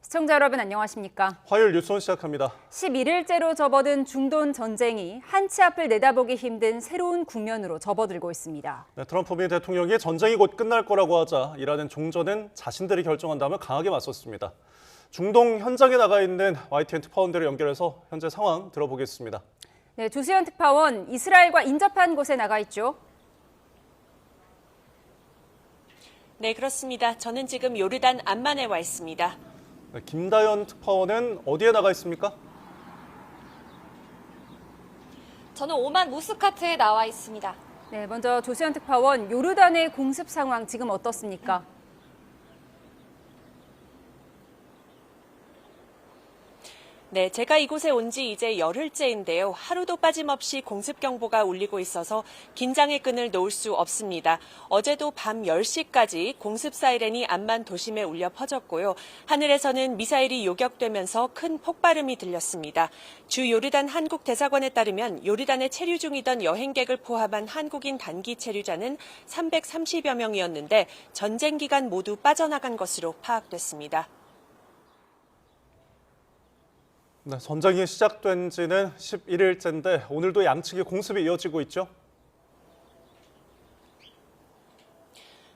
시청자 여러분 안녕하십니까? 화요일 뉴스원 시작합니다. 11일째로 접어든 중동 전쟁이 한치 앞을 내다보기 힘든 새로운 국면으로 접어들고 있습니다. 네, 트럼프 미 대통령이 전쟁이 곧 끝날 거라고 하자 이라는 종전은 자신들이 결정한다며 강하게 맞섰습니다. 중동 현장에 나가 있는 YTN 특파원들을 연결해서 현재 상황 들어보겠습니다. 네, 조수연 특파원, 이스라엘과 인접한 곳에 나가 있죠. 네, 그렇습니다. 저는 지금 요르단 암만에 와 있습니다. 네, 김다연 특파원은 어디에 나가 있습니까? 저는 오만 무스카트에 나와 있습니다. 네, 먼저 조수연 특파원, 요르단의 공습 상황 지금 어떻습니까? 네, 제가 이곳에 온 지 이제 열흘째인데요. 하루도 빠짐없이 공습 경보가 울리고 있어서 긴장의 끈을 놓을 수 없습니다. 어제도 밤 10시까지 공습 사이렌이 암만 도심에 울려 퍼졌고요. 하늘에서는 미사일이 요격되면서 큰 폭발음이 들렸습니다. 주 요르단 한국 대사관에 따르면 요르단에 체류 중이던 여행객을 포함한 한국인 단기 체류자는 330여 명이었는데 전쟁 기간 모두 빠져나간 것으로 파악됐습니다. 네, 전쟁이 시작된 지는 11일째인데 오늘도 양측의 공습이 이어지고 있죠?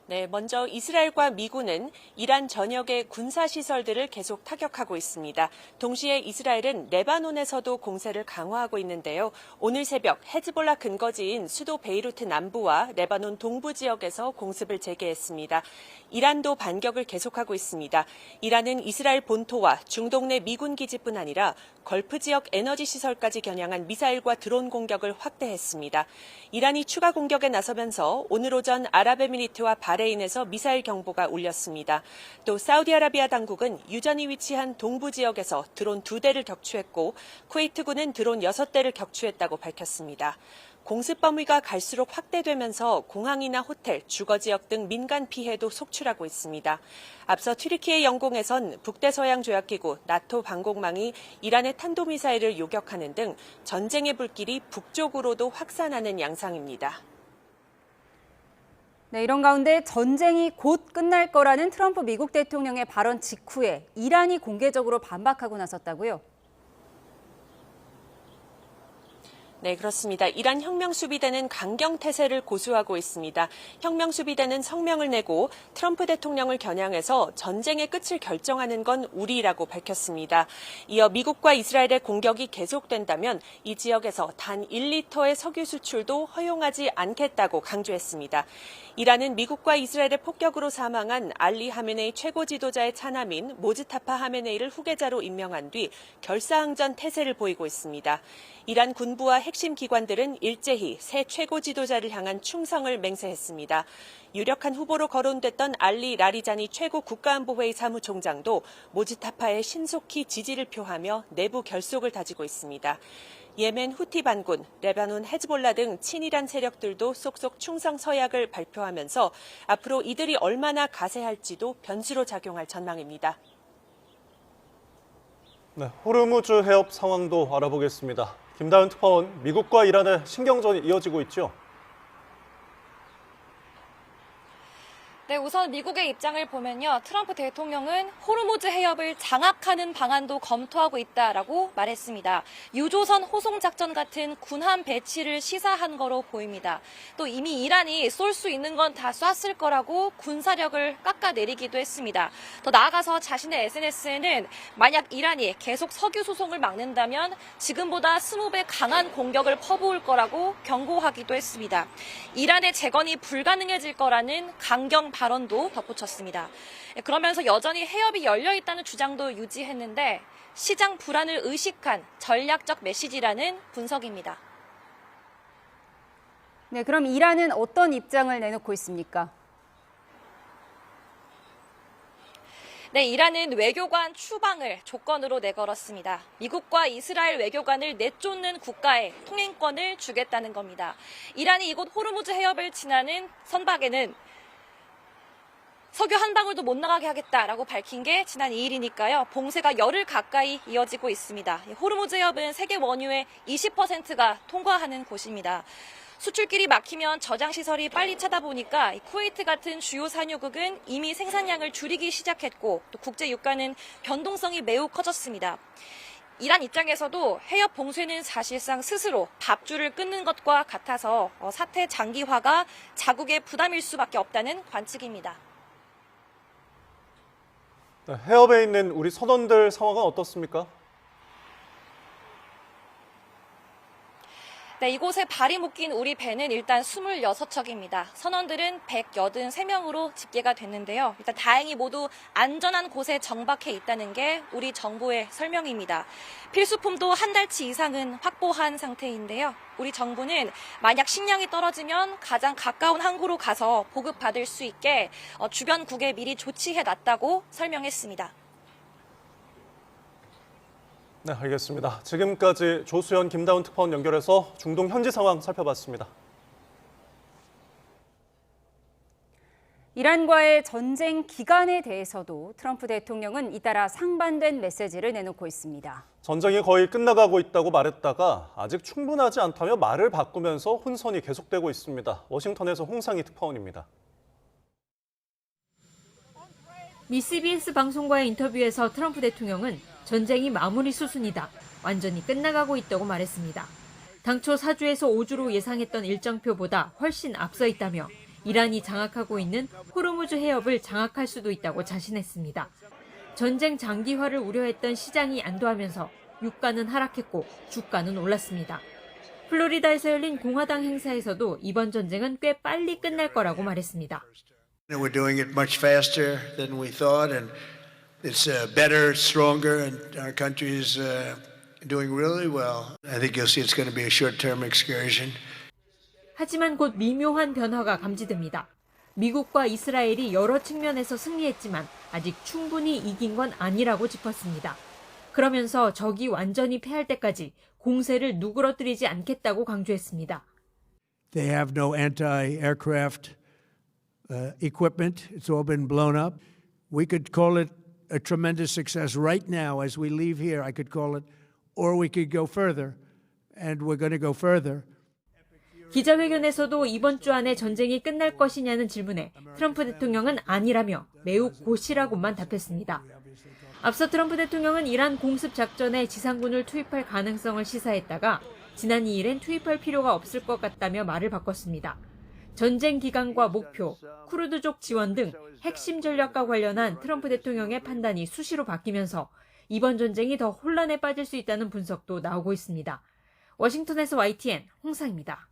네, 먼저 이스라엘과 미군은 이란 전역의 군사시설들을 계속 타격하고 있습니다. 동시에 이스라엘은 레바논에서도 공세를 강화하고 있는데요. 오늘 새벽 헤즈볼라 근거지인 수도 베이루트 남부와 레바논 동부 지역에서 공습을 재개했습니다. 이란도 반격을 계속하고 있습니다. 이란은 이스라엘 본토와 중동 내 미군 기지뿐 아니라 걸프 지역 에너지 시설까지 겨냥한 미사일과 드론 공격을 확대했습니다. 이란이 추가 공격에 나서면서 오늘 오전 아랍에미리트와 바레인에서 미사일 경보가 울렸습니다. 또 사우디아라비아 당국은 유전이 위치한 동부 지역에서 드론 2대를 격추했고 쿠웨이트군은 드론 6대를 격추했다고 밝혔습니다. 공습 범위가 갈수록 확대되면서 공항이나 호텔, 주거지역 등 민간 피해도 속출하고 있습니다. 앞서 튀르키예 영공에선 북대서양조약기구 나토 방공망이 이란의 탄도미사일을 요격하는 등 전쟁의 불길이 북쪽으로도 확산하는 양상입니다. 네, 이런 가운데 전쟁이 곧 끝날 거라는 트럼프 미국 대통령의 발언 직후에 이란이 공개적으로 반박하고 나섰다고요? 네, 그렇습니다. 이란 혁명수비대는 강경태세를 고수하고 있습니다. 혁명수비대는 성명을 내고 트럼프 대통령을 겨냥해서 전쟁의 끝을 결정하는 건 우리라고 밝혔습니다. 이어 미국과 이스라엘의 공격이 계속된다면 이 지역에서 단 1리터의 석유 수출도 허용하지 않겠다고 강조했습니다. 이란은 미국과 이스라엘의 폭격으로 사망한 알리 하메네이 최고 지도자의 차남인 모즈타파 하메네이를 후계자로 임명한 뒤 결사항전 태세를 보이고 있습니다. 이란 군부와 핵심 기관들은 일제히 새 최고 지도자를 향한 충성을 맹세했습니다. 유력한 후보로 거론됐던 알리 라리자니 최고 국가안보회의 사무총장도 모즈타파에 신속히 지지를 표하며 내부 결속을 다지고 있습니다. 예멘 후티 반군, 레바논 헤즈볼라 등 친이란 세력들도 쏙쏙 충성 서약을 발표하면서 앞으로 이들이 얼마나 가세할지도 변수로 작용할 전망입니다. 네, 호르무즈 해협 상황도 알아보겠습니다. 김다연 특파원, 미국과 이란의 신경전이 이어지고 있죠? 네, 우선 미국의 입장을 보면요. 트럼프 대통령은 호르무즈 해협을 장악하는 방안도 검토하고 있다라고 말했습니다. 유조선 호송 작전 같은 군함 배치를 시사한 거로 보입니다. 또 이미 이란이 쏠 수 있는 건 다 쐈을 거라고 군사력을 깎아내리기도 했습니다. 더 나아가서 자신의 SNS에는 만약 이란이 계속 석유 수송을 막는다면 지금보다 20배 강한 공격을 퍼부을 거라고 경고하기도 했습니다. 이란의 재건이 불가능해질 거라는 강경 발언도 덧붙였습니다. 그러면서 여전히 해협이 열려 있다는 주장도 유지했는데 시장 불안을 의식한 전략적 메시지라는 분석입니다. 네, 그럼 이란은 어떤 입장을 내놓고 있습니까? 네, 이란은 외교관 추방을 조건으로 내걸었습니다. 미국과 이스라엘 외교관을 내쫓는 국가에 통행권을 주겠다는 겁니다. 이란이 이곳 호르무즈 해협을 지나는 선박에는 석유 한 방울도 못 나가게 하겠다라고 밝힌 게 지난 2일이니까요. 봉쇄가 열흘 가까이 이어지고 있습니다. 호르무즈 해협은 세계 원유의 20%가 통과하는 곳입니다. 수출길이 막히면 저장 시설이 빨리 차다 보니까 쿠웨이트 같은 주요 산유국은 이미 생산량을 줄이기 시작했고 또 국제 유가는 변동성이 매우 커졌습니다. 이란 입장에서도 해협 봉쇄는 사실상 스스로 밥줄을 끊는 것과 같아서 사태 장기화가 자국의 부담일 수밖에 없다는 관측입니다. 네, 해협에 있는 우리 선원들 상황은 어떻습니까? 네, 이곳에 발이 묶인 우리 배는 일단 26척입니다. 선원들은 183명으로 집계가 됐는데요. 일단 다행히 모두 안전한 곳에 정박해 있다는 게 우리 정부의 설명입니다. 필수품도 한 달치 이상은 확보한 상태인데요. 우리 정부는 만약 식량이 떨어지면 가장 가까운 항구로 가서 보급받을 수 있게 주변국에 미리 조치해놨다고 설명했습니다. 네, 알겠습니다. 지금까지 조수연, 김다운 특파원 연결해서 중동 현지 상황 살펴봤습니다. 이란과의 전쟁 기간에 대해서도 트럼프 대통령은 잇따라 상반된 메시지를 내놓고 있습니다. 전쟁이 거의 끝나가고 있다고 말했다가 아직 충분하지 않다며 말을 바꾸면서 혼선이 계속되고 있습니다. 워싱턴에서 홍상희 특파원입니다. 미 CBS 방송과의 인터뷰에서 트럼프 대통령은 전쟁이 마무리 수순이다. 완전히 끝나가고 있다고 말했습니다. 당초 4주에서 5주로 예상했던 일정표보다 훨씬 앞서 있다며 이란이 장악하고 있는 호르무즈 해협을 장악할 수도 있다고 자신했습니다. 전쟁 장기화를 우려했던 시장이 안도하면서 유가는 하락했고 주가는 올랐습니다. 플로리다에서 열린 공화당 행사에서도 이번 전쟁은 꽤 빨리 끝날 거라고 말했습니다. We're doing it much faster than we thought, and it's better, stronger, and our country is doing really well. I think you'll see it's going to be a short-term excursion. 하지만 곧 미묘한 변화가 감지됩니다. 미국과 이스라엘이 여러 측면에서 승리했지만 아직 충분히 이긴 건 아니라고 짚었습니다. 그러면서 적이 완전히 패할 때까지 공세를 누그러뜨리지 않겠다고 강조했습니다. They have no anti-aircraft equipment. It's all been blown up. We could call it a tremendous success right now as we leave here. I could call it, or we could go further, and we're going to go further. 기자회견에서도 이번 주 안에 전쟁이 끝날 것이냐는 질문에 트럼프 대통령은 아니라며 매우 고시라고만 답했습니다. 앞서 트럼프 대통령은 이란 공습 작전에 지상군을 투입할 가능성을 시사했다가 지난 2일엔 투입할 필요가 없을 것 같다며 말을 바꿨습니다. 전쟁 기간과 목표, 쿠르드족 지원 등 핵심 전략과 관련한 트럼프 대통령의 판단이 수시로 바뀌면서 이번 전쟁이 더 혼란에 빠질 수 있다는 분석도 나오고 있습니다. 워싱턴에서 YTN 홍상입니다.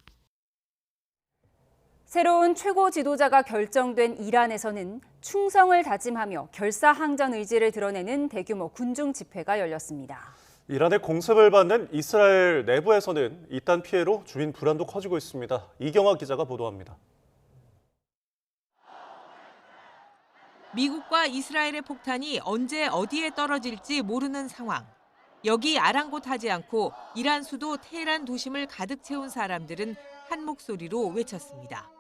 새로운 최고 지도자가 결정된 이란에서는 충성을 다짐하며 결사항전 의지를 드러내는 대규모 군중 집회가 열렸습니다. 이란의 공습을 받는 이스라엘 내부에서는 이딴 피해로 주민 불안도 커지고 있습니다. 이경화 기자가 보도합니다. 미국과 이스라엘의 폭탄이 언제 어디에 떨어질지 모르는 상황. 여기 아랑곳하지 않고 이란 수도 테헤란 도심을 가득 채운 사람들은 한 목소리로 외쳤습니다.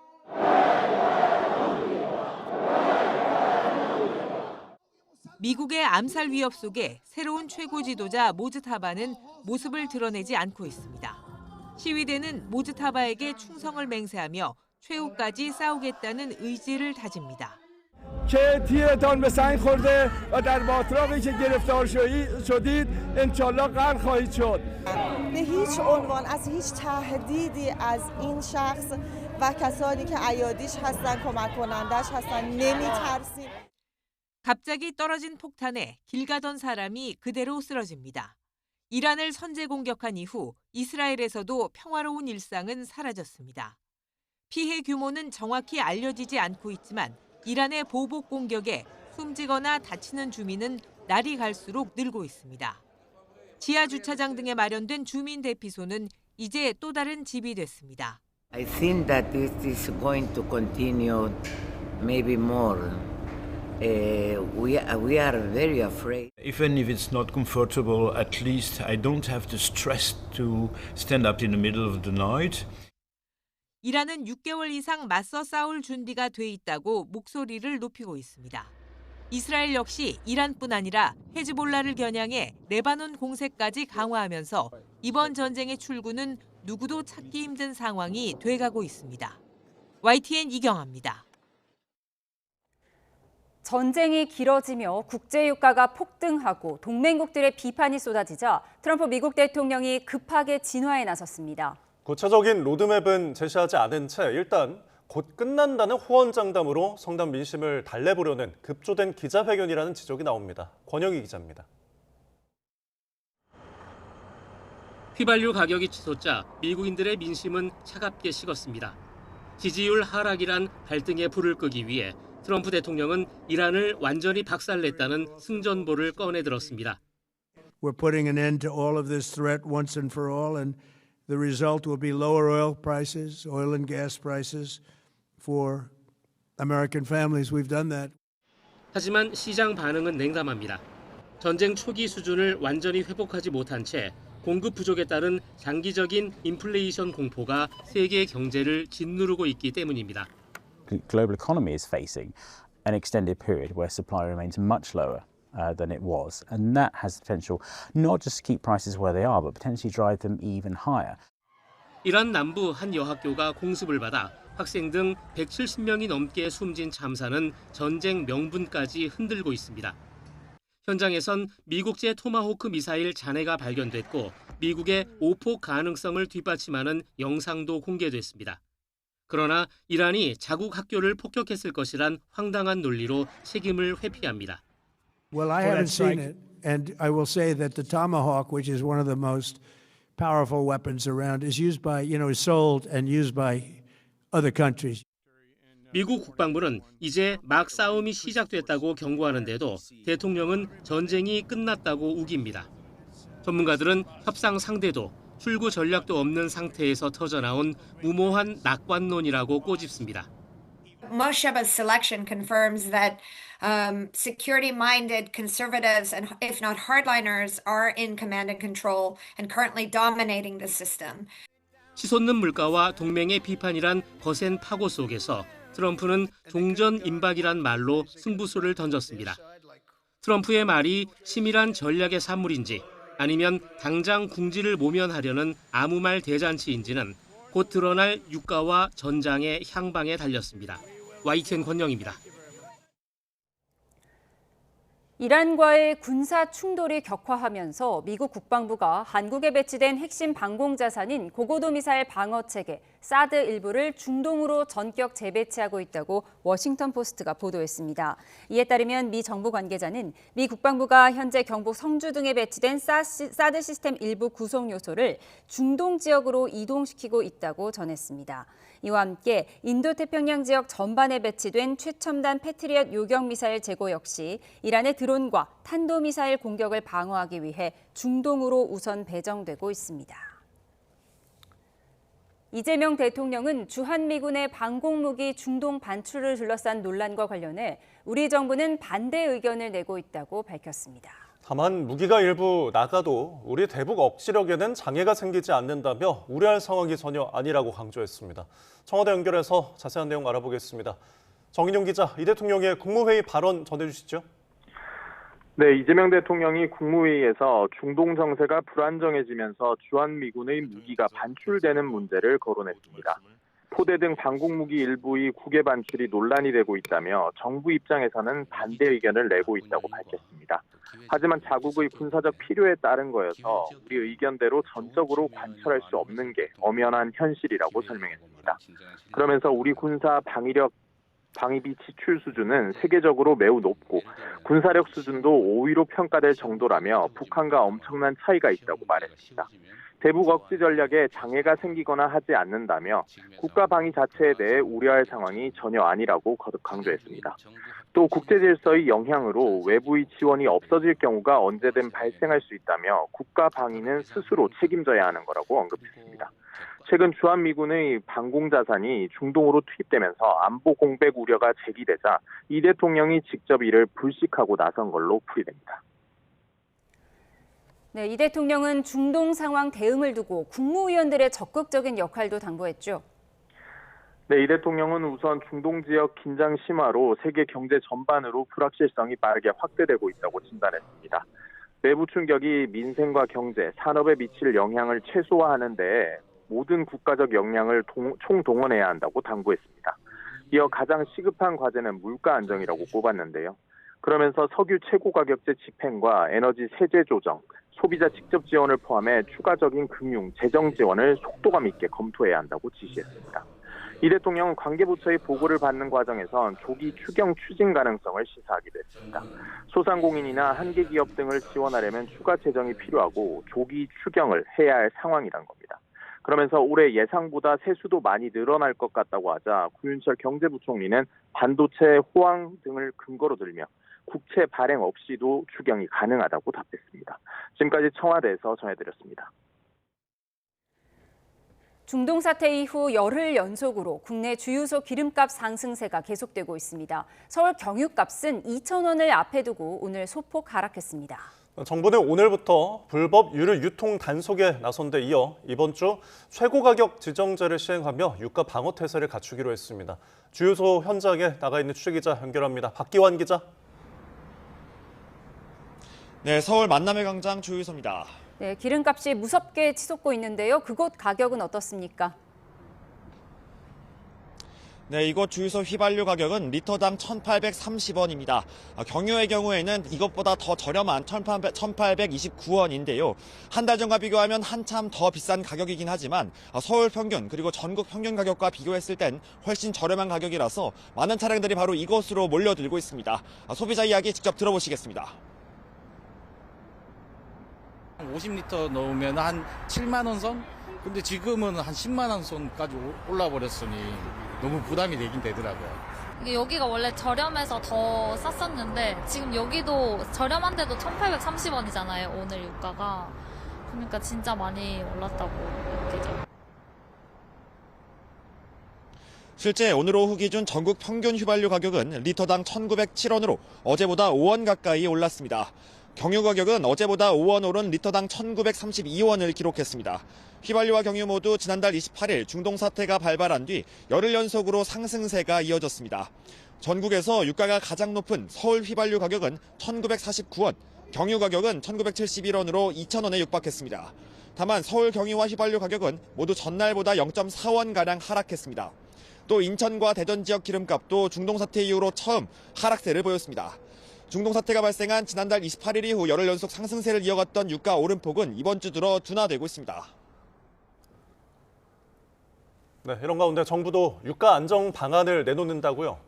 미국의 암살 위협 속에 새로운 최고 지도자 모즈타바는 모습을 드러내지 않고 있습니다. 시위대는 모즈타바에게 충성을 맹세하며 최후까지 싸우겠다는 의지를 다집니다. که تیرتان به سنگ خورده و در باتراقی که گرفتار شدید انشالله غرق خواهید شد. به هیچ عنوان از هیچ تهدیدی از این شخص و کسانی که ایادیش هستن کمک کنندش هستن نمیترسیم. 갑자기 떨어진 폭탄에 길 가던 사람이 그대로 쓰러집니다. 이란을 선제 공격한 이후 이스라엘에서도 평화로운 일상은 사라졌습니다. 피해 규모는 정확히 알려지지 않고 있지만 이란의 보복 공격에 숨지거나 다치는 주민은 날이 갈수록 늘고 있습니다. 지하 주차장 등에 마련된 주민 대피소는 이제 또 다른 집이 됐습니다. I think that this is going to continue maybe more. We are very afraid. Even if it's not comfortable, at least I don't have the stress to stand up in the middle of the night. 이란은 6개월 이상 맞서 싸울 준비가 돼 있다고 목소리를 높이고 있습니다. 이스라엘 역시 이란뿐 아니라 헤즈볼라를 겨냥해 레바논 공세까지 강화하면서 이번 전쟁의 출구는 누구도 찾기 힘든 상황이 돼가고 있습니다. YTN 이경아입니다. 전쟁이 길어지며 국제유가가 폭등하고 동맹국들의 비판이 쏟아지자 트럼프 미국 대통령이 급하게 진화에 나섰습니다. 구체적인 로드맵은 제시하지 않은 채 일단 곧 끝난다는 호언장담으로 성남 민심을 달래보려는 급조된 기자회견이라는 지적이 나옵니다. 권영희 기자입니다. 휘발유 가격이 치솟자 미국인들의 민심은 차갑게 식었습니다. 지지율 하락이란 발등에 불을 끄기 위해 트럼프 대통령은 이란을 완전히 박살냈다는 승전보를 꺼내들었습니다. We're putting an end to all of this threat once and for all, and the result will be lower oil prices, oil and gas prices for American families. We've done that. 하지만 시장 반응은 냉담합니다. 전쟁 초기 수준을 완전히 회복하지 못한 채 공급 부족에 따른 장기적인 인플레이션 공포가 세계 경제를 짓누르고 있기 때문입니다. Global economy is facing an extended period where supply remains much lower than it was, and that has the potential not just to keep prices where they are, but potentially drive them even higher. 이란 남부 한 여학교가 공습을 받아 학생 등 170명이 넘게 숨진 참사는 전쟁 명분까지 흔들고 있습니다. 현장에선 미국제 토마호크 미사일 잔해가 발견됐고 미국의 오폭 가능성을 뒷받침하는 영상도 공개됐습니다. 그러나 이란이 자국 학교를 폭격했을 것이란 황당한 논리로 책임을 회피합니다. Well, I haven't seen it, and I will say that the Tomahawk, which is one of the most powerful weapons around, is used by, is sold and used by other countries. 미국 국방부는 이제 막 싸움이 시작됐다고 경고하는데도 대통령은 전쟁이 끝났다고 우깁니다. 전문가들은 협상 상대도 출구 전략도 없는 상태에서 터져나온 무모한 낙관론이라고 꼬집습니다. Mosheba's selection confirms that security-minded conservatives and, if not hardliners, are in command and control and currently dominating the system. 치솟는 물가와 동맹의 비판이란 거센 파고 속에서 트럼프는 종전 임박이란 말로 승부수를 던졌습니다. 트럼프의 말이 치밀한 전략의 산물인지 아니면 당장 궁지를 모면하려는 아무 말 대잔치인지는 곧 드러날 유가와 전장의 향방에 달렸습니다. YTN 권영입니다. 이란과의 군사 충돌이 격화하면서 미국 국방부가 한국에 배치된 핵심 방공 자산인 고고도 미사일 방어 체계 사드 일부를 중동으로 전격 재배치하고 있다고 워싱턴 포스트가 보도했습니다. 이에 따르면 미 정부 관계자는 미 국방부가 현재 경북 성주 등에 배치된 사드 시스템 일부 구성 요소를 중동 지역으로 이동시키고 있다고 전했습니다. 이와 함께 인도태평양 지역 전반에 배치된 최첨단 패트리엇 요격 미사일 재고 역시 이란의 드론과 탄도미사일 공격을 방어하기 위해 중동으로 우선 배정되고 있습니다. 이재명 대통령은 주한미군의 방공무기 중동 반출을 둘러싼 논란과 관련해 우리 정부는 반대 의견을 내고 있다고 밝혔습니다. 다만 무기가 일부 나가도 우리 대북 억지력에는 장애가 생기지 않는다며 우려할 상황이 전혀 아니라고 강조했습니다. 청와대 연결해서 자세한 내용 알아보겠습니다. 정인용 기자, 이 대통령의 국무회의 발언 전해주시죠. 네, 이재명 대통령이 국무회의에서 중동 정세가 불안정해지면서 주한미군의 무기가 반출되는 문제를 거론했습니다. 포대 등 방공무기 일부의 국외 반출이 논란이 되고 있다며 정부 입장에서는 반대 의견을 내고 있다고 밝혔습니다. 하지만 자국의 군사적 필요에 따른 거여서 우리 의견대로 전적으로 관철할 수 없는 게 엄연한 현실이라고 설명했습니다. 그러면서 우리 군사 방위비 지출 수준은 세계적으로 매우 높고 군사력 수준도 5위로 평가될 정도라며 북한과 엄청난 차이가 있다고 말했습니다. 대북 억지 전략에 장애가 생기거나 하지 않는다며 국가 방위 자체에 대해 우려할 상황이 전혀 아니라고 거듭 강조했습니다. 또 국제 질서의 영향으로 외부의 지원이 없어질 경우가 언제든 발생할 수 있다며 국가 방위는 스스로 책임져야 하는 거라고 언급했습니다. 최근 주한미군의 방공자산이 중동으로 투입되면서 안보 공백 우려가 제기되자 이 대통령이 직접 이를 불식하고 나선 걸로 풀이됩니다. 네, 이 대통령은 중동 상황 대응을 두고 국무위원들의 적극적인 역할도 당부했죠. 네, 이 대통령은 우선 중동 지역 긴장 심화로 세계 경제 전반으로 불확실성이 빠르게 확대되고 있다고 진단했습니다. 내부 충격이 민생과 경제, 산업에 미칠 영향을 최소화하는 데 모든 국가적 역량을 총동원해야 한다고 당부했습니다. 이어 가장 시급한 과제는 물가 안정이라고 꼽았는데요. 그러면서 석유 최고 가격제 집행과 에너지 세제 조정, 소비자 직접 지원을 포함해 추가적인 금융, 재정 지원을 속도감 있게 검토해야 한다고 지시했습니다. 이 대통령은 관계부처의 보고를 받는 과정에선 조기 추경 추진 가능성을 시사하기도 했습니다. 소상공인이나 한계 기업 등을 지원하려면 추가 재정이 필요하고 조기 추경을 해야 할 상황이란 겁니다. 그러면서 올해 예상보다 세수도 많이 늘어날 것 같다고 하자 구윤철 경제부총리는 반도체, 호황 등을 근거로 들며 국채 발행 없이도 추경이 가능하다고 답했습니다. 지금까지 청와대에서 전해드렸습니다. 중동 사태 이후 열흘 연속으로 국내 주유소 기름값 상승세가 계속되고 있습니다. 서울 경유값은 2,000원을 앞에 두고 오늘 소폭 하락했습니다. 정부는 오늘부터 불법 유류 유통 단속에 나선 데 이어 이번 주 최고 가격 지정제를 시행하며 유가 방어 태세를 갖추기로 했습니다. 주유소 현장에 나가 있는 취재기자 연결합니다. 박기환 기자. 네, 서울 만남의 광장 주유소입니다. 네, 기름값이 무섭게 치솟고 있는데요. 그곳 가격은 어떻습니까? 네, 이곳 주유소 휘발유 가격은 리터당 1,830원입니다. 경유의 경우에는 이것보다 더 저렴한 1,829원인데요. 한 달 전과 비교하면 한참 더 비싼 가격이긴 하지만 서울 평균 그리고 전국 평균 가격과 비교했을 땐 훨씬 저렴한 가격이라서 많은 차량들이 바로 이곳으로 몰려들고 있습니다. 소비자 이야기 직접 들어보시겠습니다. 50리터 넣으면 한 7만 원 선? 근데 지금은 한 10만 원 선까지 올라 버렸으니 너무 부담이 되긴 되더라고요. 이게 여기가 원래 저렴해서 더 쌌었는데 지금 여기도 저렴한데도 1,830원이잖아요, 오늘 유가가. 그러니까 진짜 많이 올랐다고 느끼죠. 실제 오늘 오후 기준 전국 평균 휘발유 가격은 리터당 1,907원으로 어제보다 5원 가까이 올랐습니다. 경유 가격은 어제보다 5원 오른 리터당 1,932원을 기록했습니다. 휘발유와 경유 모두 지난달 28일 중동 사태가 발발한 뒤 열흘 연속으로 상승세가 이어졌습니다. 전국에서 유가가 가장 높은 서울 휘발유 가격은 1,949원, 경유 가격은 1,971원으로 2,000원에 육박했습니다. 다만 서울 경유와 휘발유 가격은 모두 전날보다 0.4원가량 하락했습니다. 또 인천과 대전 지역 기름값도 중동 사태 이후로 처음 하락세를 보였습니다. 중동 사태가 발생한 지난달 28일 이후 열흘 연속 상승세를 이어갔던 유가 오름폭은 이번 주 들어 둔화되고 있습니다. 네, 이런 가운데 정부도 유가 안정 방안을 내놓는다고요?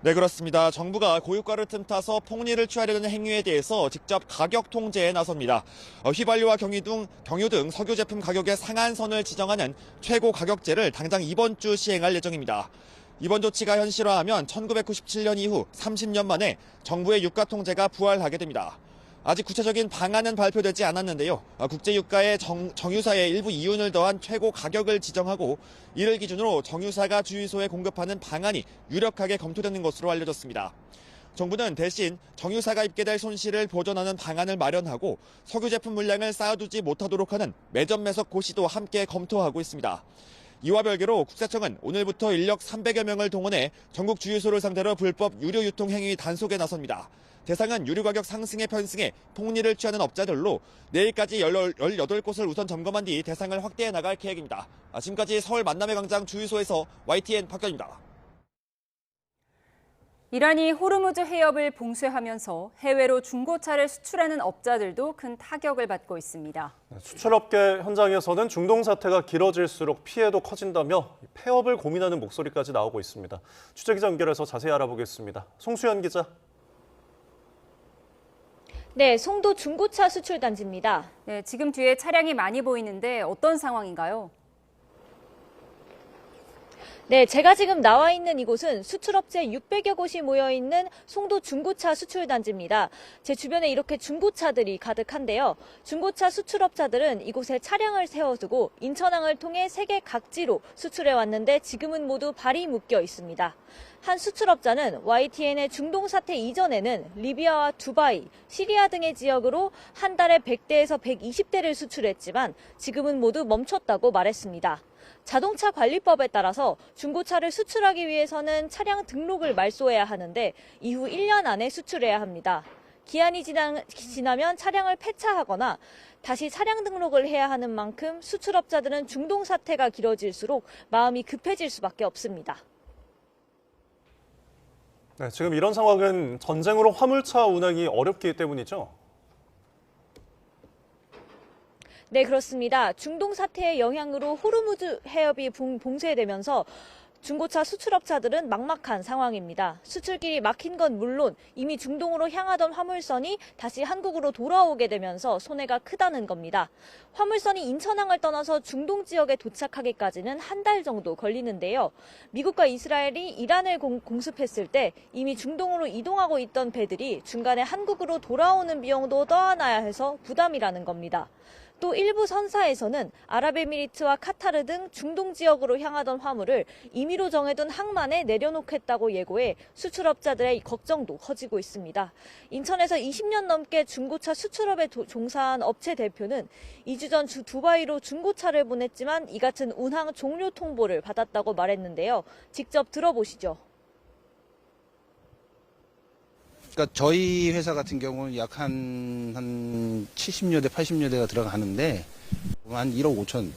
네, 그렇습니다. 정부가 고유가를 틈타서 폭리를 취하려는 행위에 대해서 직접 가격 통제에 나섭니다. 휘발유와 경유 등 석유 제품 가격의 상한선을 지정하는 최고 가격제를 당장 이번 주 시행할 예정입니다. 이번 조치가 현실화하면 1997년 이후 30년 만에 정부의 유가 통제가 부활하게 됩니다. 아직 구체적인 방안은 발표되지 않았는데요. 국제유가에 정유사의 일부 이윤을 더한 최고 가격을 지정하고 이를 기준으로 정유사가 주유소에 공급하는 방안이 유력하게 검토되는 것으로 알려졌습니다. 정부는 대신 정유사가 입게 될 손실을 보전하는 방안을 마련하고 석유 제품 물량을 쌓아두지 못하도록 하는 매점 매석 고시도 함께 검토하고 있습니다. 이와 별개로 국세청은 오늘부터 인력 300여 명을 동원해 전국 주유소를 상대로 불법 유류 유통 행위 단속에 나섭니다. 대상은 유류 가격 상승에 편승해 폭리를 취하는 업자들로 내일까지 18곳을 우선 점검한 뒤 대상을 확대해 나갈 계획입니다. 지금까지 서울 만남의 광장 주유소에서 YTN 박경입니다. 이란이 호르무즈 해협을 봉쇄하면서 해외로 중고차를 수출하는 업자들도 큰 타격을 받고 있습니다. 수출업계 현장에서는 중동 사태가 길어질수록 피해도 커진다며 폐업을 고민하는 목소리까지 나오고 있습니다. 취재기자 연결해서 자세히 알아보겠습니다. 송수연 기자. 네, 송도 중고차 수출 단지입니다. 네, 지금 뒤에 차량이 많이 보이는데 어떤 상황인가요? 네, 제가 지금 나와 있는 이곳은 수출업체 600여 곳이 모여있는 송도 중고차 수출단지입니다. 제 주변에 이렇게 중고차들이 가득한데요. 중고차 수출업자들은 이곳에 차량을 세워두고 인천항을 통해 세계 각지로 수출해왔는데 지금은 모두 발이 묶여 있습니다. 한 수출업자는 YTN의 중동 사태 이전에는 리비아와 두바이, 시리아 등의 지역으로 한 달에 100대에서 120대를 수출했지만 지금은 모두 멈췄다고 말했습니다. 자동차 관리법에 따라서 중고차를 수출하기 위해서는 차량 등록을 말소해야 하는데 이후 1년 안에 수출해야 합니다. 기한이 지나면 차량을 폐차하거나 다시 차량 등록을 해야 하는 만큼 수출업자들은 중동 사태가 길어질수록 마음이 급해질 수밖에 없습니다. 네, 지금 이런 상황은 전쟁으로 화물차 운항이 어렵기 때문이죠? 네, 그렇습니다. 중동 사태의 영향으로 호르무즈 해협이 봉쇄되면서 중고차 수출업자들은 막막한 상황입니다. 수출길이 막힌 건 물론 이미 중동으로 향하던 화물선이 다시 한국으로 돌아오게 되면서 손해가 크다는 겁니다. 화물선이 인천항을 떠나서 중동 지역에 도착하기까지는 한 달 정도 걸리는데요. 미국과 이스라엘이 이란을 공습했을 때 이미 중동으로 이동하고 있던 배들이 중간에 한국으로 돌아오는 비용도 떠안아야 해서 부담이라는 겁니다. 또 일부 선사에서는 아랍에미리트와 카타르 등 중동 지역으로 향하던 화물을 임의로 정해둔 항만에 내려놓겠다고 예고해 수출업자들의 걱정도 커지고 있습니다. 인천에서 20년 넘게 중고차 수출업에 종사한 업체 대표는 2주 전 두바이로 중고차를 보냈지만 이 같은 운항 종료 통보를 받았다고 말했는데요. 직접 들어보시죠. 그러니까 저희 회사 같은 경우는 약 한 70여 대, 80여 대가 들어가는데 한 1억 5천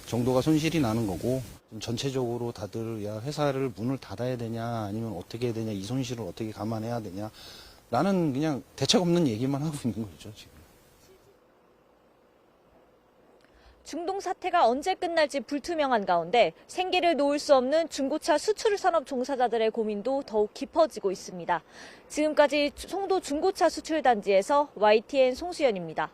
정도가 손실이 나는 거고 전체적으로 다들 야 회사를 문을 닫아야 되냐 아니면 어떻게 해야 되냐 이 손실을 어떻게 감안해야 되냐 라는 그냥 대책 없는 얘기만 하고 있는 거죠 지금. 중동 사태가 언제 끝날지 불투명한 가운데 생계를 놓을 수 없는 중고차 수출 산업 종사자들의 고민도 더욱 깊어지고 있습니다. 지금까지 송도 중고차 수출 단지에서 YTN 송수연입니다.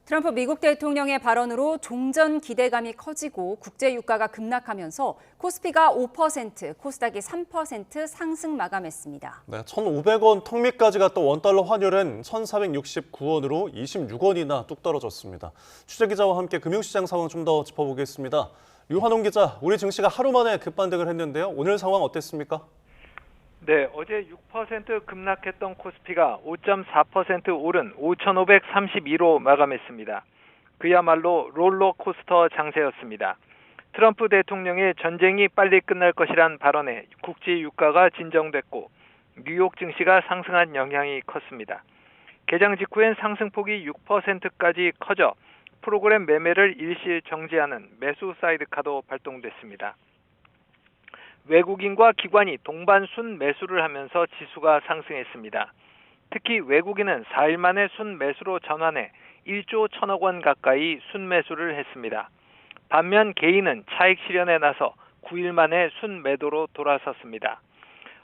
트럼프 미국 대통령의 발언으로 종전 기대감이 커지고 국제 유가가 급락하면서 코스피가 5%, 코스닥이 3% 상승 마감했습니다. 네, 1,500원 턱 밑까지 갔던 원달러 환율은 1,469원으로 26원이나 뚝 떨어졌습니다. 취재기자와 함께 금융시장 상황 좀 더 짚어보겠습니다. 류환홍 기자, 우리 증시가 하루 만에 급반등을 했는데요. 오늘 상황 어땠습니까? 네, 어제 6% 급락했던 코스피가 5.4% 오른 5,532로 마감했습니다. 그야말로 롤러코스터 장세였습니다. 트럼프 대통령의 전쟁이 빨리 끝날 것이란 발언에 국제 유가가 진정됐고 뉴욕 증시가 상승한 영향이 컸습니다. 개장 직후엔 상승폭이 6%까지 커져 프로그램 매매를 일시 정지하는 매수 사이드카도 발동됐습니다. 외국인과 기관이 동반 순매수를 하면서 지수가 상승했습니다. 특히 외국인은 4일 만에 순매수로 전환해 1조 1천억 원 가까이 순매수를 했습니다. 반면 개인은 차익 실현에 나서 9일 만에 순매도로 돌아섰습니다.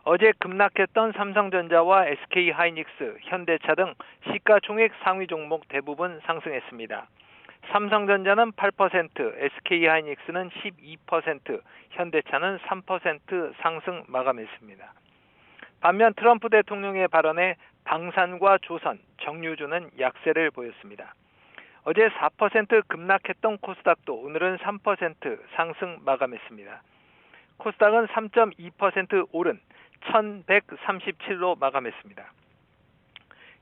어제 급락했던 삼성전자와 SK하이닉스, 현대차 등 시가총액 상위 종목 대부분 상승했습니다. 삼성전자는 8%, SK하이닉스는 12%, 현대차는 3% 상승 마감했습니다. 반면 트럼프 대통령의 발언에 방산과 조선, 정유주는 약세를 보였습니다. 어제 4% 급락했던 코스닥도 오늘은 3% 상승 마감했습니다. 코스닥은 3.2% 오른 1,137로 마감했습니다.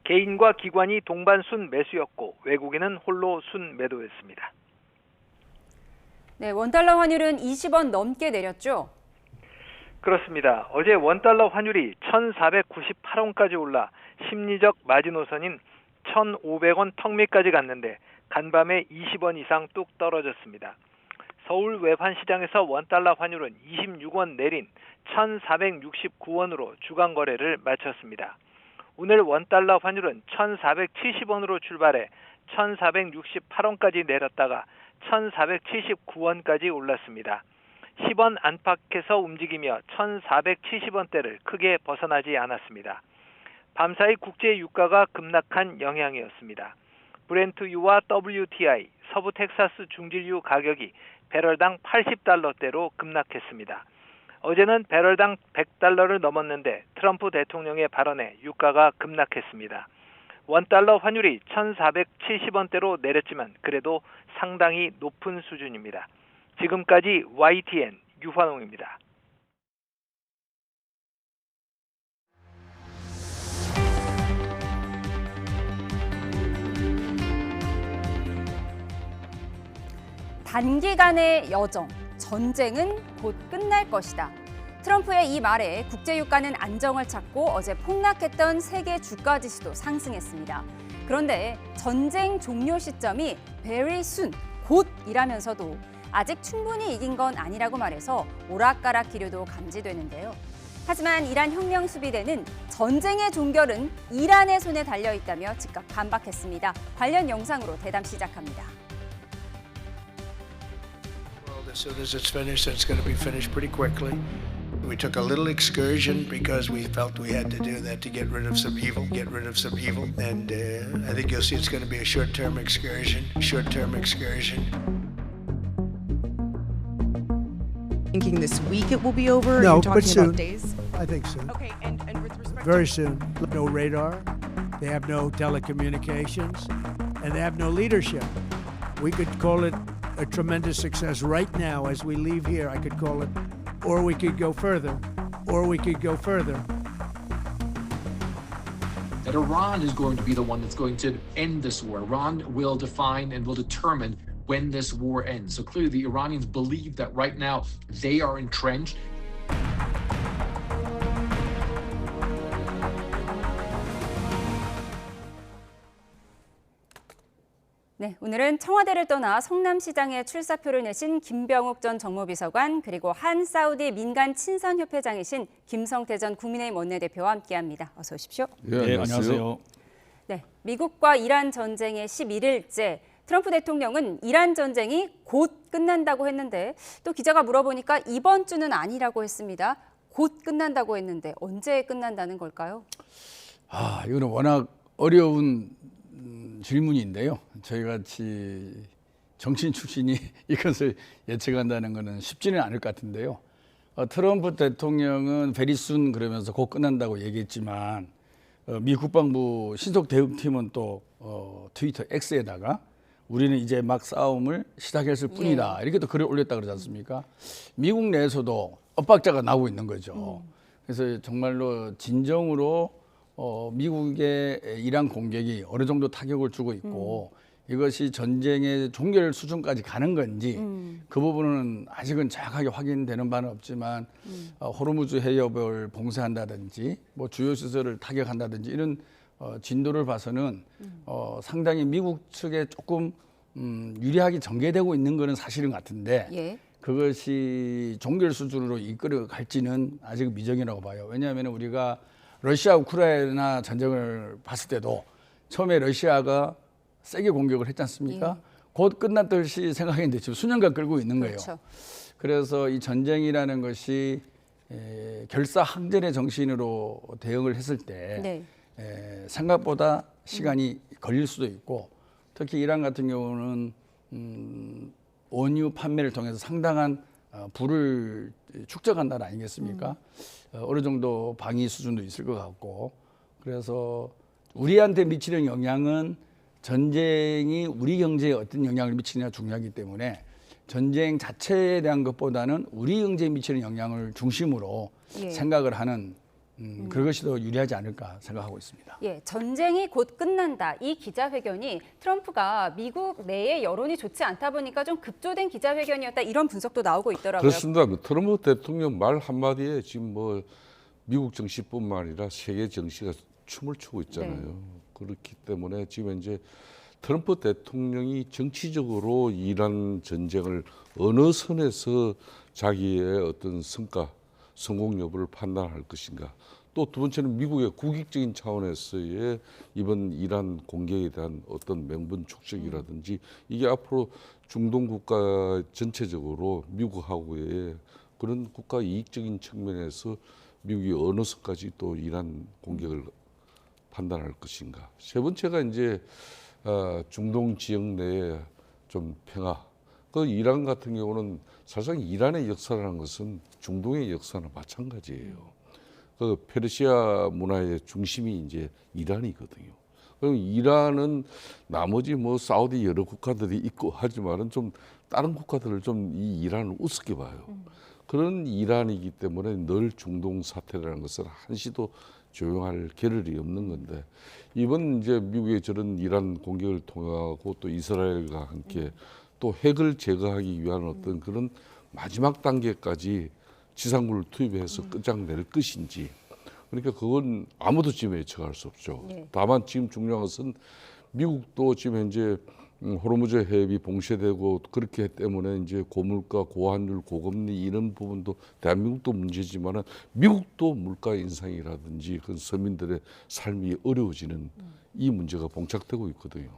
개인과 기관이 동반 순매수였고 외국인은 홀로 순매도였습니다. 네, 원달러 환율은 20원 넘게 내렸죠? 그렇습니다. 어제 원달러 환율이 1,498원까지 올라 심리적 마지노선인 1,500원 턱 밑까지 갔는데 간밤에 20원 이상 뚝 떨어졌습니다. 서울 외환시장에서 원달러 환율은 26원 내린 1,469원으로 주간 거래를 마쳤습니다. 오늘 원달러 환율은 1,470원으로 출발해 1,468원까지 내렸다가 1,479원까지 올랐습니다. 10원 안팎에서 움직이며 1,470원대를 크게 벗어나지 않았습니다. 밤사이 국제 유가가 급락한 영향이었습니다. 브렌트유와 WTI, 서부 텍사스 중진유 가격이 배럴당 80달러대로 급락했습니다. 어제는 배럴당 100달러를 넘었는데 트럼프 대통령의 발언에 유가가 급락했습니다. 원달러 환율이 1,470원대로 내렸지만 그래도 상당히 높은 수준입니다. 지금까지 YTN 유환홍입니다. 단기간의 여정, 전쟁은 곧 끝날 것이다. 트럼프의 이 말에 국제유가는 안정을 찾고 어제 폭락했던 세계 주가 지수도 상승했습니다. 그런데 전쟁 종료 시점이 very soon, 곧이라면서도 아직 충분히 이긴 건 아니라고 말해서 오락가락 기류도 감지되는데요. 하지만 이란 혁명 수비대는 전쟁의 종결은 이란의 손에 달려 있다며 즉각 반박했습니다. 관련 영상으로 대담 시작합니다. As soon as it's finished, it's going to be finished pretty quickly. We took a little excursion because we felt we had to do that to get rid of some evil, And I think you'll see it's going to be a short-term excursion. Thinking this week it will be over? No, You're talking but soon. about days? I think soon. Okay, and with respect Very soon. No radar. They have no telecommunications, and they have no leadership. We could call it a tremendous success right now as we leave here. I could call it, or we could go further, That Iran is going to be the one that's going to end this war. Iran will define and will determine when this war ends. So clearly the Iranians believe that right now they are entrenched. 네, 오늘은 청와대를 떠나 성남시장에 출사표를 내신 김병욱 전 정무비서관 그리고 한 사우디 민간 친선협회장이신 김성태 전 국민의힘 원내대표와 함께합니다. 어서 오십시오. 네, 안녕하세요. 네, 미국과 이란 전쟁의 11일째 트럼프 대통령은 이란 전쟁이 곧 끝난다고 했는데 또 기자가 물어보니까 이번 주는 아니라고 했습니다. 곧 끝난다고 했는데 언제 끝난다는 걸까요? 이거는 워낙 어려운 질문인데요. 저희같이 정치인 출신이 이것을 예측한다는 것은 쉽지는 않을 것 같은데요. 트럼프 대통령은 베리순 그러면서 곧 끝난다고 얘기했지만 미 국방부 신속 대응팀은 또 트위터 X에다가 우리는 이제 막 싸움을 시작했을 뿐이다. 이렇게 또 글을 올렸다 그러지 않습니까? 미국 내에서도 엇박자가 나오고 있는 거죠. 그래서 정말로 진정으로 미국의 이란 공격이 어느 정도 타격을 주고 있고 이것이 전쟁의 종결 수준까지 가는 건지 그 부분은 아직은 정확하게 확인되는 바는 없지만 호르무즈 해협을 봉쇄한다든지 뭐 주요 시설을 타격한다든지 이런 진도를 봐서는 상당히 미국 측에 조금 유리하게 전개되고 있는 것은 사실인 것 같은데 그것이 종결 수준으로 이끌어 갈지는 아직 미정이라고 봐요. 왜냐하면 우리가 러시아 우크라이나 전쟁을 봤을 때도 처음에 러시아가 세게 공격을 했지 않습니까? 곧 끝났듯이 생각했는데 지금 수년간 끌고 있는 거예요. 그렇죠. 그래서 이 전쟁이라는 것이 결사항전의 정신으로 대응을 했을 때 생각보다 시간이 걸릴 수도 있고 특히 이란 같은 경우는 원유 판매를 통해서 상당한 부를 축적한 나라 아니겠습니까? 어느 정도 방위 수준도 있을 것 같고 그래서 우리한테 미치는 영향은 전쟁이 우리 경제에 어떤 영향을 미치느냐 중요하기 때문에 전쟁 자체에 대한 것보다는 우리 경제에 미치는 영향을 중심으로 생각을 하는 그것이 더 유리하지 않을까 생각하고 있습니다. 전쟁이 곧 끝난다. 이 기자회견이 트럼프가 미국 내의 여론이 좋지 않다 보니까 좀 급조된 기자회견이었다. 이런 분석도 나오고 있더라고요. 그렇습니다. 트럼프 대통령 말 한마디에 지금 뭐 미국 정치뿐만 아니라 세계 정치가 춤을 추고 있잖아요. 그렇기 때문에 지금 이제 트럼프 대통령이 정치적으로 이란 전쟁을 어느 선에서 자기의 어떤 성공 여부를 판단할 것인가. 또 두 번째는 미국의 국익적인 차원에서의 이번 이란 공격에 대한 어떤 명분 축적이라든지 이게 앞으로 중동 국가 전체적으로 미국하고의 그런 국가 이익적인 측면에서 미국이 어느 선까지 또 이란 공격을 판단할 것인가. 세 번째가 이제 중동 지역 내의 좀 평화. 그 이란 같은 경우는 사실상 이란의 역사라는 것은 중동의 역사나 마찬가지예요. 그 페르시아 문화의 중심이 이제 이란이거든요. 그럼 이란은 나머지 뭐 사우디 여러 국가들이 있고 하지만은 좀 다른 국가들을 좀 이 이란을 우습게 봐요. 그런 이란이기 때문에 늘 중동 사태라는 것은 한시도 조용할 겨를이 없는 건데 이번 이제 미국의 저런 이란 공격을 통하고 또 이스라엘과 함께 또 핵을 제거하기 위한 어떤 그런 마지막 단계까지 지상군을 투입해서 끝장낼 것인지. 그러니까 그건 아무도 지금 예측할 수 없죠. 네. 다만 지금 중요한 것은 미국도 지금 현재 호르무즈 해협이 봉쇄되고 그렇기 때문에 이제 고물가, 고환율, 고금리 이런 부분도 대한민국도 문제지만은 미국도 물가 인상이라든지 그 서민들의 삶이 어려워지는 이 문제가 봉착되고 있거든요.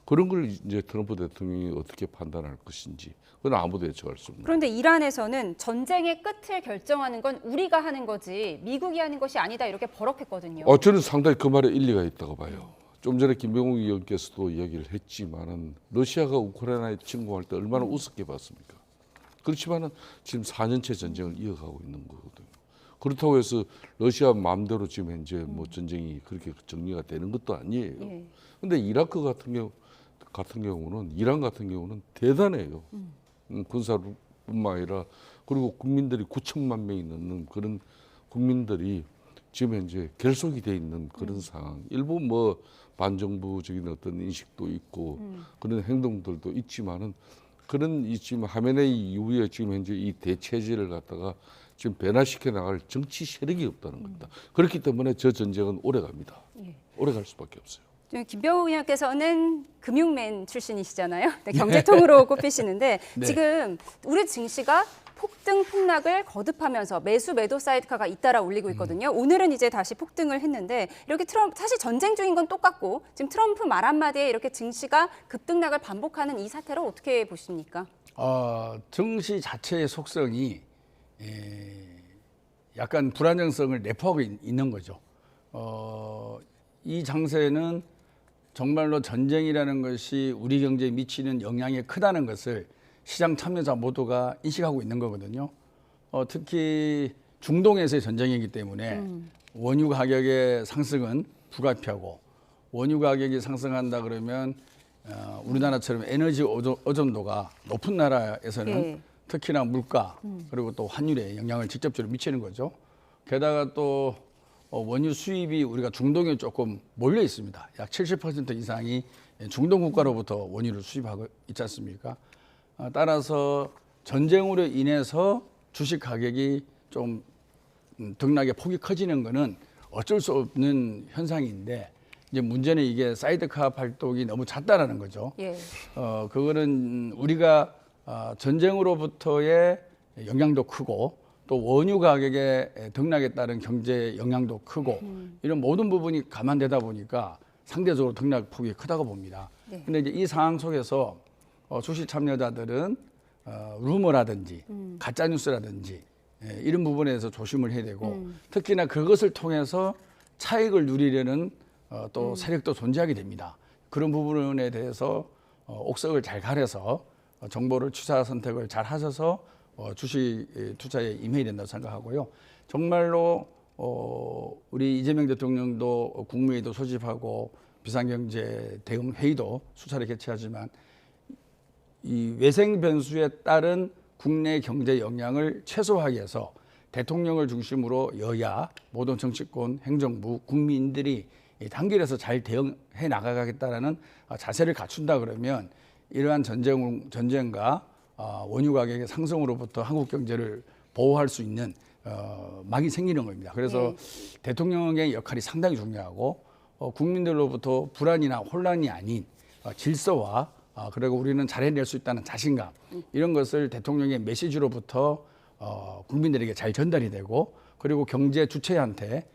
그런 걸 이제 트럼프 대통령이 어떻게 판단할 것인지 그건 아무도 예측할 수 없는. 그런데 이란에서는 전쟁의 끝을 결정하는 건 우리가 하는 거지 미국이 하는 것이 아니다 이렇게 버럭했거든요. 저는 상당히 그 말에 일리가 있다고 봐요. 좀 전에 김병욱 의원께서도 이야기를 했지만은 러시아가 우크라이나에 침공할 때 얼마나 우습게 봤습니까? 그렇지만은 지금 4년째 전쟁을 이어가고 있는 거거든요. 그렇다고 해서 러시아 마음대로 지금 현재 뭐 전쟁이 그렇게 정리가 되는 것도 아니에요. 근데 이라크 같은 경우는 이란 같은 경우는 대단해요. 군사뿐만 아니라 그리고 국민들이 9천만 명이 넘는 그런 국민들이 지금 현재 결속이 돼 있는 그런 상황. 일부 뭐 반정부적인 어떤 인식도 있고 그런 행동들도 있지만은 그런 지금 하메네이 이후에 지금 현재 이 대체제를 갖다가 지금 변화시켜 나갈 정치 세력이 없다는 겁니다. 그렇기 때문에 저 전쟁은 오래 갑니다. 오래 갈 수밖에 없어요. 김병욱 의원께서는 금융맨 출신이시잖아요. 네, 경제통으로 꼽히시는데 네. 지금 우리 증시가 폭등 폭락을 거듭하면서 매수 매도 사이드카가 잇따라 올리고 있거든요. 오늘은 이제 다시 폭등을 했는데 이렇게 사실 전쟁 중인 건 똑같고 지금 트럼프 말 한마디에 이렇게 증시가 급등락을 반복하는 이 사태를 어떻게 보십니까? 증시 자체의 속성이 약간 불안정성을 내포하고 있는 거죠. 이 장세는 정말로 전쟁이라는 것이 우리 경제에 미치는 영향이 크다는 것을 시장 참여자 모두가 인식하고 있는 거거든요. 특히 중동에서의 전쟁이기 때문에 원유 가격의 상승은 불가피하고 원유 가격이 상승한다 그러면 우리나라처럼 에너지 의존도가 높은 나라에서는 특히나 물가 그리고 또 환율에 영향을 직접적으로 미치는 거죠. 게다가 또 원유 수입이 우리가 중동에 조금 몰려 있습니다. 약 70% 이상이 중동 국가로부터 원유를 수입하고 있지 않습니까? 따라서 전쟁으로 인해서 주식 가격이 좀 등락의 폭이 커지는 것은 어쩔 수 없는 현상인데 이제 문제는 이게 사이드카 발동이 너무 잦다라는 거죠. 그거는 우리가 전쟁으로부터의 영향도 크고 또 원유 가격의 등락에 따른 경제 영향도 크고 이런 모든 부분이 감안되다 보니까 상대적으로 등락 폭이 크다고 봅니다. 근데 이제 이 상황 속에서 주식 참여자들은 루머라든지 가짜 뉴스라든지 이런 부분에서 조심을 해야 되고 특히나 그것을 통해서 차익을 누리려는 또 세력도 존재하게 됩니다. 그런 부분에 대해서 옥석을 잘 가려서 정보를 취사 선택을 잘 하셔서 주식 투자에 임해야 된다고 생각하고요. 정말로 우리 이재명 대통령도 국무회의도 소집하고 비상경제 대응 회의도 수차례 개최하지만 이 외생 변수에 따른 국내 경제 영향을 최소화하기 위해서 대통령을 중심으로 여야, 모든 정치권, 행정부, 국민들이 단결해서 잘 대응해 나가겠다라는 자세를 갖춘다 그러면 이러한 전쟁과 원유 가격의 상승으로부터 한국 경제를 보호할 수 있는 막이 생기는 겁니다. 그래서 대통령의 역할이 상당히 중요하고 국민들로부터 불안이나 혼란이 아닌 질서와 그리고 우리는 잘해낼 수 있다는 자신감 이런 것을 대통령의 메시지로부터 국민들에게 잘 전달이 되고 그리고 경제 주체한테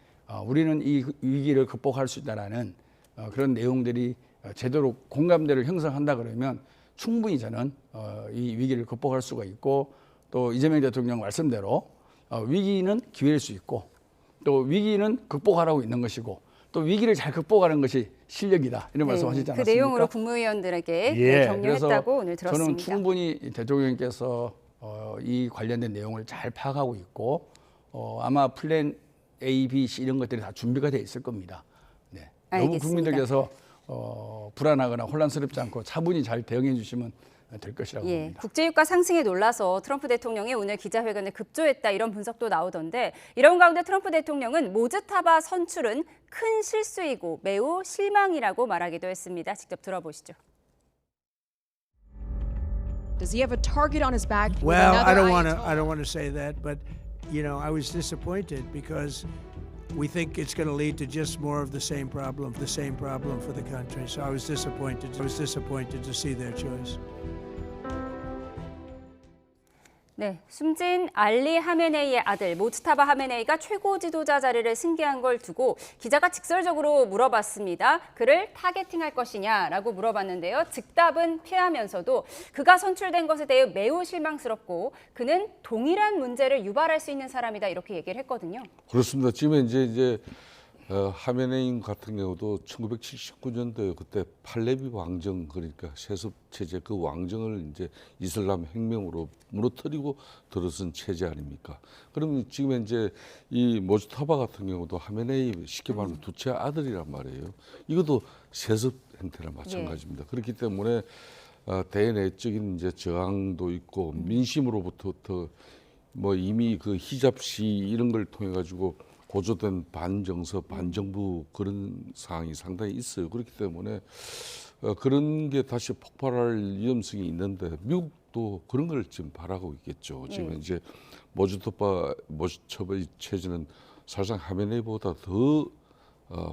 우리는 이 위기를 극복할 수 있다라는 그런 내용들이 제대로 공감대를 형성한다 그러면 충분히 저는 이 위기를 극복할 수가 있고 또 이재명 대통령 말씀대로 위기는 기회일 수 있고 또 위기는 극복하라고 있는 것이고 또 위기를 잘 극복하는 것이 실력이다 이런 말씀하시지 않았습니까? 그 내용으로 국무위원들에게 격려했다고 오늘 들었습니다. 저는 충분히 대통령께서 이 관련된 내용을 잘 파악하고 있고 아마 플랜 A, B, C 이런 것들이 다 준비가 돼 있을 겁니다. 네. 너무 국민들께서 불안하거나 혼란스럽지 않고 차분히 잘 대응해 주시면 될 것이라고 봅니다. 국제유가 상승에 놀라서 트럼프 대통령이 오늘 기자회견에 급조했다 이런 분석도 나오던데 이런 가운데 트럼프 대통령은 모즈타바 선출은 큰 실수이고 매우 실망이라고 말하기도 했습니다. 직접 들어보시죠. Does he have a target on his back? Well, I don't want to say that, but I was disappointed because we think it's going to lead to just more of the same problem for the country. So I was disappointed. To see their choice. 네, 숨진 알리 하메네이의 아들 모츠타바 하메네이가 최고 지도자 자리를 승계한 걸 두고 기자가 직설적으로 물어봤습니다. 그를 타겟팅할 것이냐라고 물어봤는데요. 즉답은 피하면서도 그가 선출된 것에 대해 매우 실망스럽고 그는 동일한 문제를 유발할 수 있는 사람이다 이렇게 얘기를 했거든요. 그렇습니다. 지금 이제 하메네이 같은 경우도 1979년도에 그때 팔레비 왕정 그러니까 세습 체제 그 왕정을 이제 이슬람 혁명으로 무너뜨리고 들어선 체제 아닙니까? 그럼 지금 이제 이 모즈타바 같은 경우도 하메네이 쉽게 말하면 두째 아들이란 말이에요. 이것도 세습 행태나 마찬가지입니다. 그렇기 때문에 대내적인 이제 저항도 있고 민심으로부터 뭐 이미 그 히잡 시 이런 걸 통해 가지고 고조된 반정서, 반정부 그런 상황이 상당히 있어요. 그렇기 때문에 그런 게 다시 폭발할 위험성이 있는데 미국도 그런 걸 지금 바라고 있겠죠. 지금 이제 모즈타바의 체제는 사실상 하메네이보다 더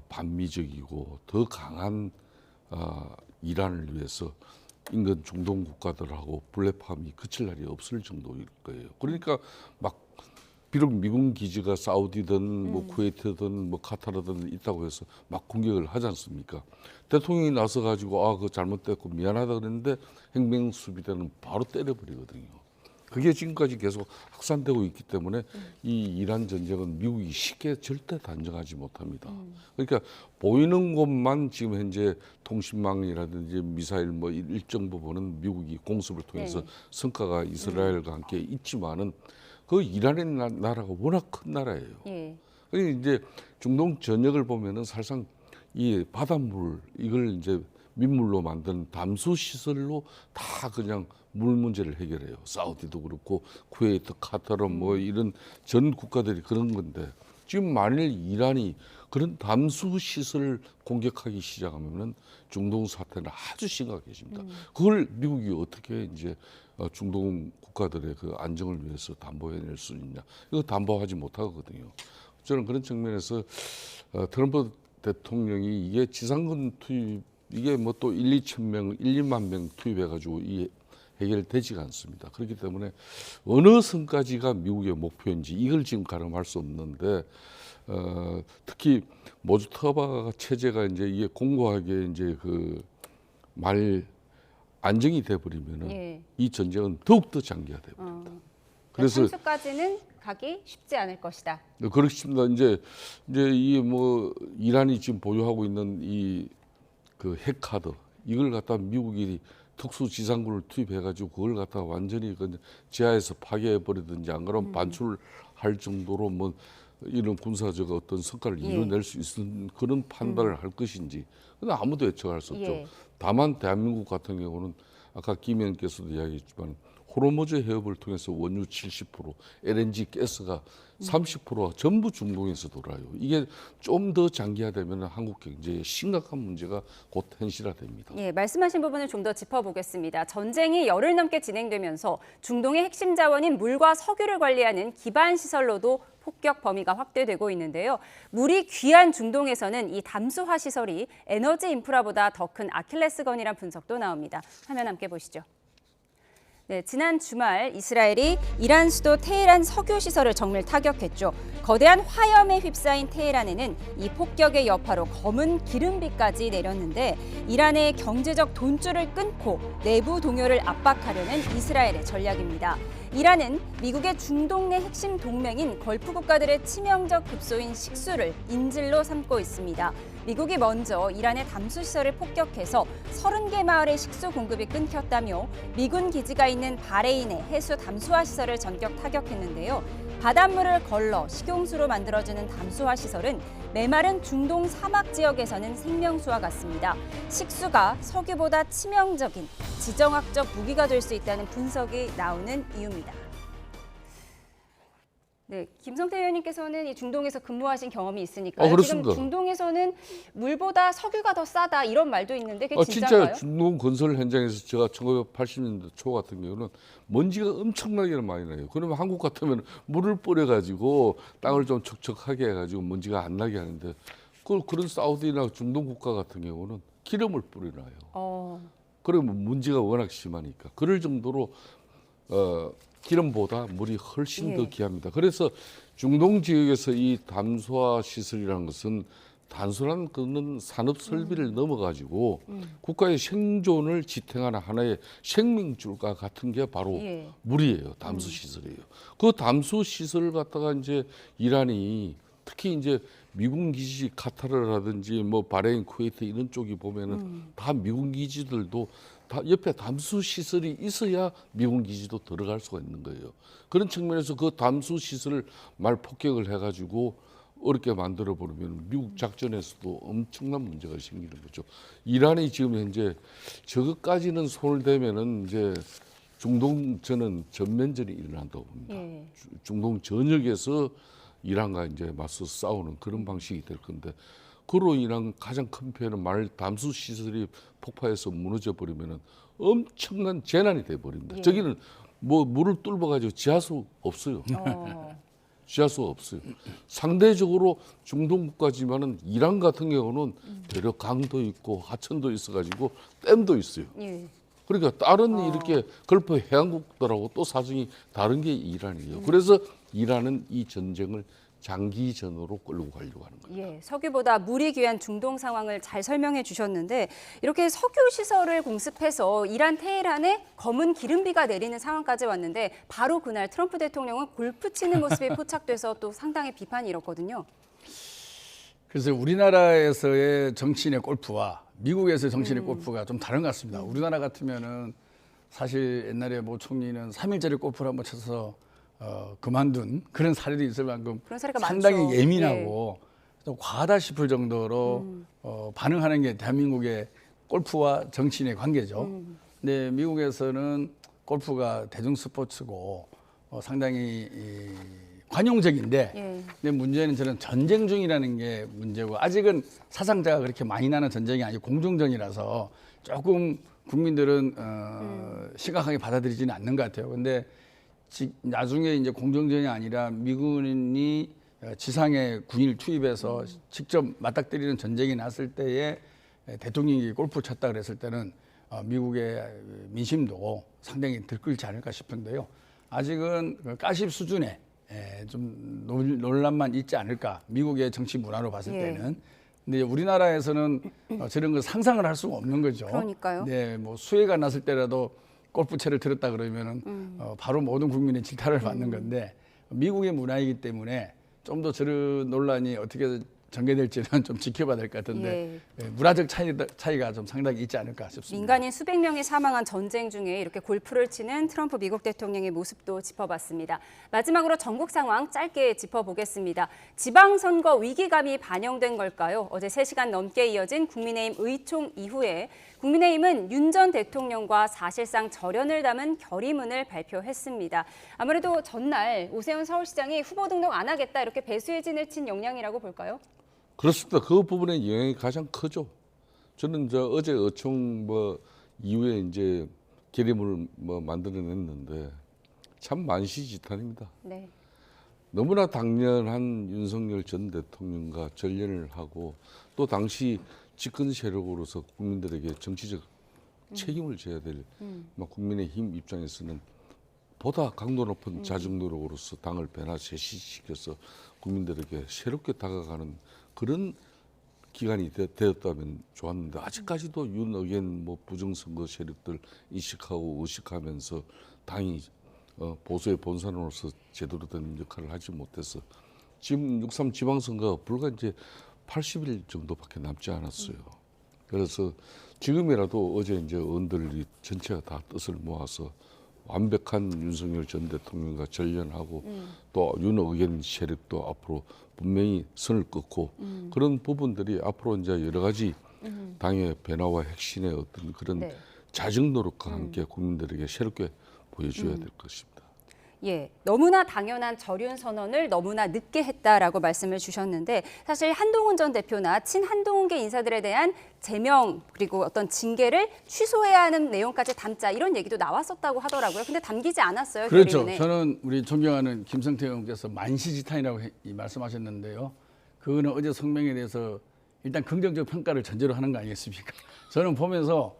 반미적이고 더 강한 이란을 위해서 인근 중동 국가들하고 불협화음이 그칠 날이 없을 정도일 거예요. 그러니까 막 비록 미군 기지가 사우디든 뭐 쿠웨이트든 뭐 카타르든 있다고 해서 막 공격을 하지 않습니까? 대통령이 나서 가지고 그거 잘못됐고 미안하다 그랬는데 행명수비대는 바로 때려버리거든요. 그게 지금까지 계속 확산되고 있기 때문에 이 이란 전쟁은 미국이 쉽게 절대 단정하지 못합니다. 그러니까 보이는 곳만 지금 현재 통신망이라든지 미사일 뭐 일정 부분은 미국이 공습을 통해서 성과가 이스라엘과 함께 있지만은 그 이란의 나라가 워낙 큰 나라예요. 그러니까 이제 중동 전역을 보면은 사실상 이 바닷물 이걸 이제 민물로 만든 담수 시설로 다 그냥 물 문제를 해결해요. 사우디도 그렇고 쿠웨이트, 카타르 뭐 이런 전 국가들이 그런 건데 지금 만일 이란이 그런 담수 시설을 공격하기 시작하면은 중동 사태는 아주 심각해집니다. 그걸 미국이 어떻게 이제 중동 국가들의 그 안정을 위해서 담보해낼 수 있냐? 이거 담보하지 못하거든요. 저는 그런 측면에서 트럼프 대통령이 이게 지상군 투입 이게 뭐 또 2만 명 투입해가지고 이 해결되지가 않습니다. 그렇기 때문에 어느 선까지가 미국의 목표인지 이걸 지금 가늠할 수 없는데 특히 모즈타바 체제가 이제 이게 공고하게 이제 그 말 안정이 돼버리면은 이 전쟁은 더욱더 장기화돼 버립니다. 그래서 참수까지는 가기 쉽지 않을 것이다. 네, 그렇습니다. 이제 이 뭐 이란이 지금 보유하고 있는 이 그 핵카드 이걸 갖다 미국이 특수 지상군을 투입해가지고 그걸 갖다 완전히 그 지하에서 파괴해 버리든지 안 그러면 반출할 정도로 뭐 이런 군사적 어떤 성과를 이뤄낼 수 있는 그런 판단을 할 것인지 그건 아무도 예측할 수 없죠. 다만 대한민국 같은 경우는 아까 김 의원께서도 이야기했지만 호르무즈 해협을 통해서 원유 70%, LNG 가스가 30%가 전부 중동에서 돌아요. 이게 좀 더 장기화되면 한국 경제에 심각한 문제가 곧 현실화됩니다. 말씀하신 부분을 좀 더 짚어보겠습니다. 전쟁이 열흘 넘게 진행되면서 중동의 핵심 자원인 물과 석유를 관리하는 기반 시설로도 폭격 범위가 확대되고 있는데요. 물이 귀한 중동에서는 이 담수화 시설이 에너지 인프라보다 더 큰 아킬레스건이란 분석도 나옵니다. 화면 함께 보시죠. 네, 지난 주말 이스라엘이 이란 수도 테헤란 석유 시설을 정밀 타격했죠. 거대한 화염에 휩싸인 테헤란에는 이 폭격의 여파로 검은 기름비까지 내렸는데 이란의 경제적 돈줄을 끊고 내부 동요를 압박하려는 이스라엘의 전략입니다. 이란은 미국의 중동 내 핵심 동맹인 걸프 국가들의 치명적 급소인 식수를 인질로 삼고 있습니다. 미국이 먼저 이란의 담수시설을 폭격해서 30개 마을의 식수 공급이 끊겼다며 미군 기지가 있는 바레인의 해수 담수화 시설을 전격 타격했는데요. 바닷물을 걸러 식용수로 만들어주는 담수화 시설은 메마른 중동 사막 지역에서는 생명수와 같습니다. 식수가 석유보다 치명적인 지정학적 무기가 될 수 있다는 분석이 나오는 이유입니다. 네, 김성태 의원님께서는 이 중동에서 근무하신 경험이 있으니까요. 지금 그렇습니다. 중동에서는 물보다 석유가 더 싸다 이런 말도 있는데 그게 진짜인가요? 진짜 중동 건설 현장에서 제가 1980년대 초 같은 경우는 먼지가 엄청나게 많이 나요. 그러면 한국 같으면 물을 뿌려가지고 땅을 좀 척척하게 해가지고 먼지가 안 나게 하는데 그런 사우디나 중동 국가 같은 경우는 기름을 뿌려놔요. 그러면 문제가 워낙 심하니까 그럴 정도로 기름보다 물이 훨씬 더 귀합니다. 그래서 중동 지역에서 이 담수화 시설이라는 것은 단순한 그는 산업 설비를 넘어가지고 국가의 생존을 지탱하는 하나의 생명줄과 같은 게 바로 물이에요. 담수 시설이에요. 그 담수 시설을 갖다가 이제 이란이 특히 이제 미군 기지 카타르라든지 뭐 바레인, 쿠웨이트 이런 쪽이 보면은 다 미군 기지들도 다 옆에 담수 시설이 있어야 미군 기지도 들어갈 수가 있는 거예요. 그런 측면에서 그 담수 시설을 말 폭격을 해가지고 어렵게 만들어 버리면 미국 작전에서도 엄청난 문제가 생기는 거죠. 이란이 지금 현재 저것까지는 손을 대면은 이제 중동 저는 전면전이 일어난다고 봅니다. 중동 전역에서 이란과 이제 맞서 싸우는 그런 방식이 될 건데 그로 인한 가장 큰 피해는 말 담수 시설이 폭파해서 무너져 버리면은 엄청난 재난이 돼 버립니다. 저기는 뭐 물을 뚫어 가지고 지하수 없어요. 지하수가 없어요. 상대적으로 중동 국가지만은 이란 같은 경우는 대려 강도 있고 하천도 있어가지고 댐도 있어요. 그러니까 다른 이렇게 걸프 해안국들하고 또 사정이 다른 게 이란이에요. 그래서 이란은 이 전쟁을 장기전으로 끌고 가려고 하는 거예요. 석유보다 물이 귀한 중동 상황을 잘 설명해 주셨는데 이렇게 석유 시설을 공습해서 이란 테헤란에 검은 기름비가 내리는 상황까지 왔는데 바로 그날 트럼프 대통령은 골프 치는 모습이 포착돼서 또 상당히 비판이 일었거든요. 그래서 우리나라에서의 정치인의 골프와 미국에서의 정치인의 골프가 좀 다른 것 같습니다. 우리나라 같으면은 사실 옛날에 모 총리는 3일짜리 골프를 한번 쳐서 그만둔 그런 사례도 있을 만큼 상당히 많죠. 예민하고 또 과하다 싶을 정도로 반응하는 게 대한민국의 골프와 정치인의 관계죠. 근데 미국에서는 골프가 대중 스포츠고 상당히 관용적인데 근데 문제는 저는 전쟁 중이라는 게 문제고 아직은 사상자가 그렇게 많이 나는 전쟁이 아니고 공중전이라서 조금 국민들은 심각하게 받아들이지는 않는 것 같아요. 근데 나중에 이제 공정전이 아니라 미군이 지상에 군인을 투입해서 직접 맞닥뜨리는 전쟁이 났을 때에 대통령이 골프 쳤다 그랬을 때는 미국의 민심도 상당히 들끓지 않을까 싶은데요. 아직은 가십 수준의 좀 논란만 있지 않을까. 미국의 정치 문화로 봤을 때는. 근데 우리나라에서는 저런 거 상상을 할 수가 없는 거죠. 그러니까요. 네, 뭐 수해가 났을 때라도 골프채를 들었다 그러면은 바로 모든 국민의 질타를 받는 건데 미국의 문화이기 때문에 좀 더 저런 논란이 어떻게 전개될지는 좀 지켜봐야 될 것 같은데 문화적 차이가 좀 상당히 있지 않을까 싶습니다. 민간인 수백 명이 사망한 전쟁 중에 이렇게 골프를 치는 트럼프 미국 대통령의 모습도 짚어봤습니다. 마지막으로 전국 상황 짧게 짚어보겠습니다. 지방선거 위기감이 반영된 걸까요? 어제 3시간 넘게 이어진 국민의힘 의총 이후에 국민의힘은 윤 전 대통령과 사실상 절연을 담은 결의문을 발표했습니다. 아무래도 전날 오세훈 서울시장이 후보 등록 안 하겠다 이렇게 배수의 진을 친 영향이라고 볼까요? 그렇습니다. 그 부분의 영향이 가장 크죠. 저는 어제 의총 이후에 이제 결의문을 만들어냈는데 참 만시지탄입니다. 너무나 당연한 윤석열 전 대통령과 전련을 하고 또 당시 집권 세력으로서 국민들에게 정치적 책임을 져야 될 국민의힘 입장에서는 보다 강도 높은 자정 노력으로서 당을 변화 제시시켜서 국민들에게 새롭게 다가가는 그런 기간이 되었다면 좋았는데 아직까지도 윤의견 부정선거 세력들 인식하고 의식하면서 당이 보수의 본산으로서 제대로 된 역할을 하지 못해서 지금 6.3 지방선거가 불과 이제 80일 정도밖에 남지 않았어요. 그래서 지금이라도 어제 이제 의원들이 전체가 다 뜻을 모아서 완벽한 윤석열 전 대통령과 전련하고 또 윤의견 세력도 앞으로 분명히 선을 긋고 그런 부분들이 앞으로 이제 여러 가지 당의 변화와 혁신의 어떤 그런 자정 노력과 함께 국민들에게 새롭게 보여줘야 될 것입니다. 예, 너무나 당연한 절윤 선언을 너무나 늦게 했다라고 말씀을 주셨는데 사실 한동훈 전 대표나 친한동훈계 인사들에 대한 제명 그리고 어떤 징계를 취소해야 하는 내용까지 담자 이런 얘기도 나왔었다고 하더라고요. 근데 담기지 않았어요. 그렇죠. 결의문에. 저는 우리 존경하는 김성태 의원께서 만시지탄이라고 말씀하셨는데요. 그거는 어제 성명에 대해서 일단 긍정적 평가를 전제로 하는 거 아니겠습니까? 저는 보면서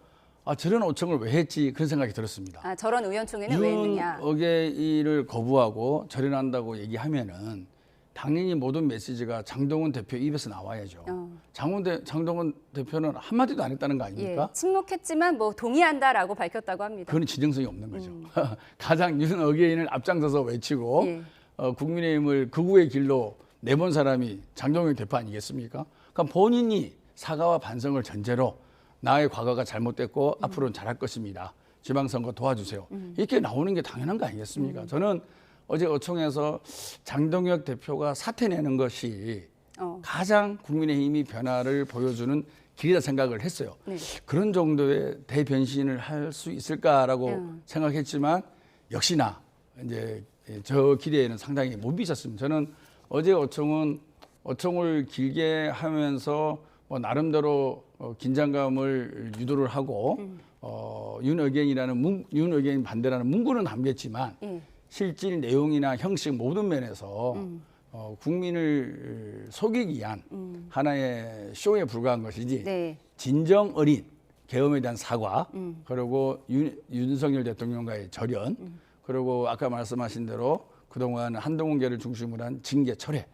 저런 요청을 왜 했지 그런 생각이 들었습니다. 저런 의원총회는 왜 했느냐. 윤어게인을 거부하고 절연한다고 얘기하면은 당연히 모든 메시지가 장동훈 대표 입에서 나와야죠. 장동훈 대표는 한마디도 안 했다는 거 아닙니까? 예, 침묵했지만 뭐 동의한다라고 밝혔다고 합니다. 그건 진정성이 없는 거죠. 가장 윤어게인을 앞장서서 외치고 국민의힘을 극우의 길로 내본 사람이 장동훈 대표 아니겠습니까? 그러니까 본인이 사과와 반성을 전제로 나의 과거가 잘못됐고 앞으로는 잘할 것입니다. 지방선거 도와주세요. 이렇게 나오는 게 당연한 거 아니겠습니까? 저는 어제 어총에서 장동혁 대표가 사퇴 내는 것이 가장 국민의힘이 변화를 보여주는 길이다 생각을 했어요. 네. 그런 정도의 대변신을 할 수 있을까라고 생각했지만 역시나 이제 저 기대에는 상당히 못 미쳤습니다. 저는 어제 어총을 길게 하면서 뭐 나름대로 긴장감을 유도를 하고 윤어게인 반대라는 문구는 담겼지만 실질 내용이나 형식 모든 면에서 국민을 속이기 위한 하나의 쇼에 불과한 것이지 진정 어린 계엄에 대한 사과 그리고 윤석열 대통령과의 절연 그리고 아까 말씀하신 대로 그동안 한동훈계를 중심으로 한 징계 철회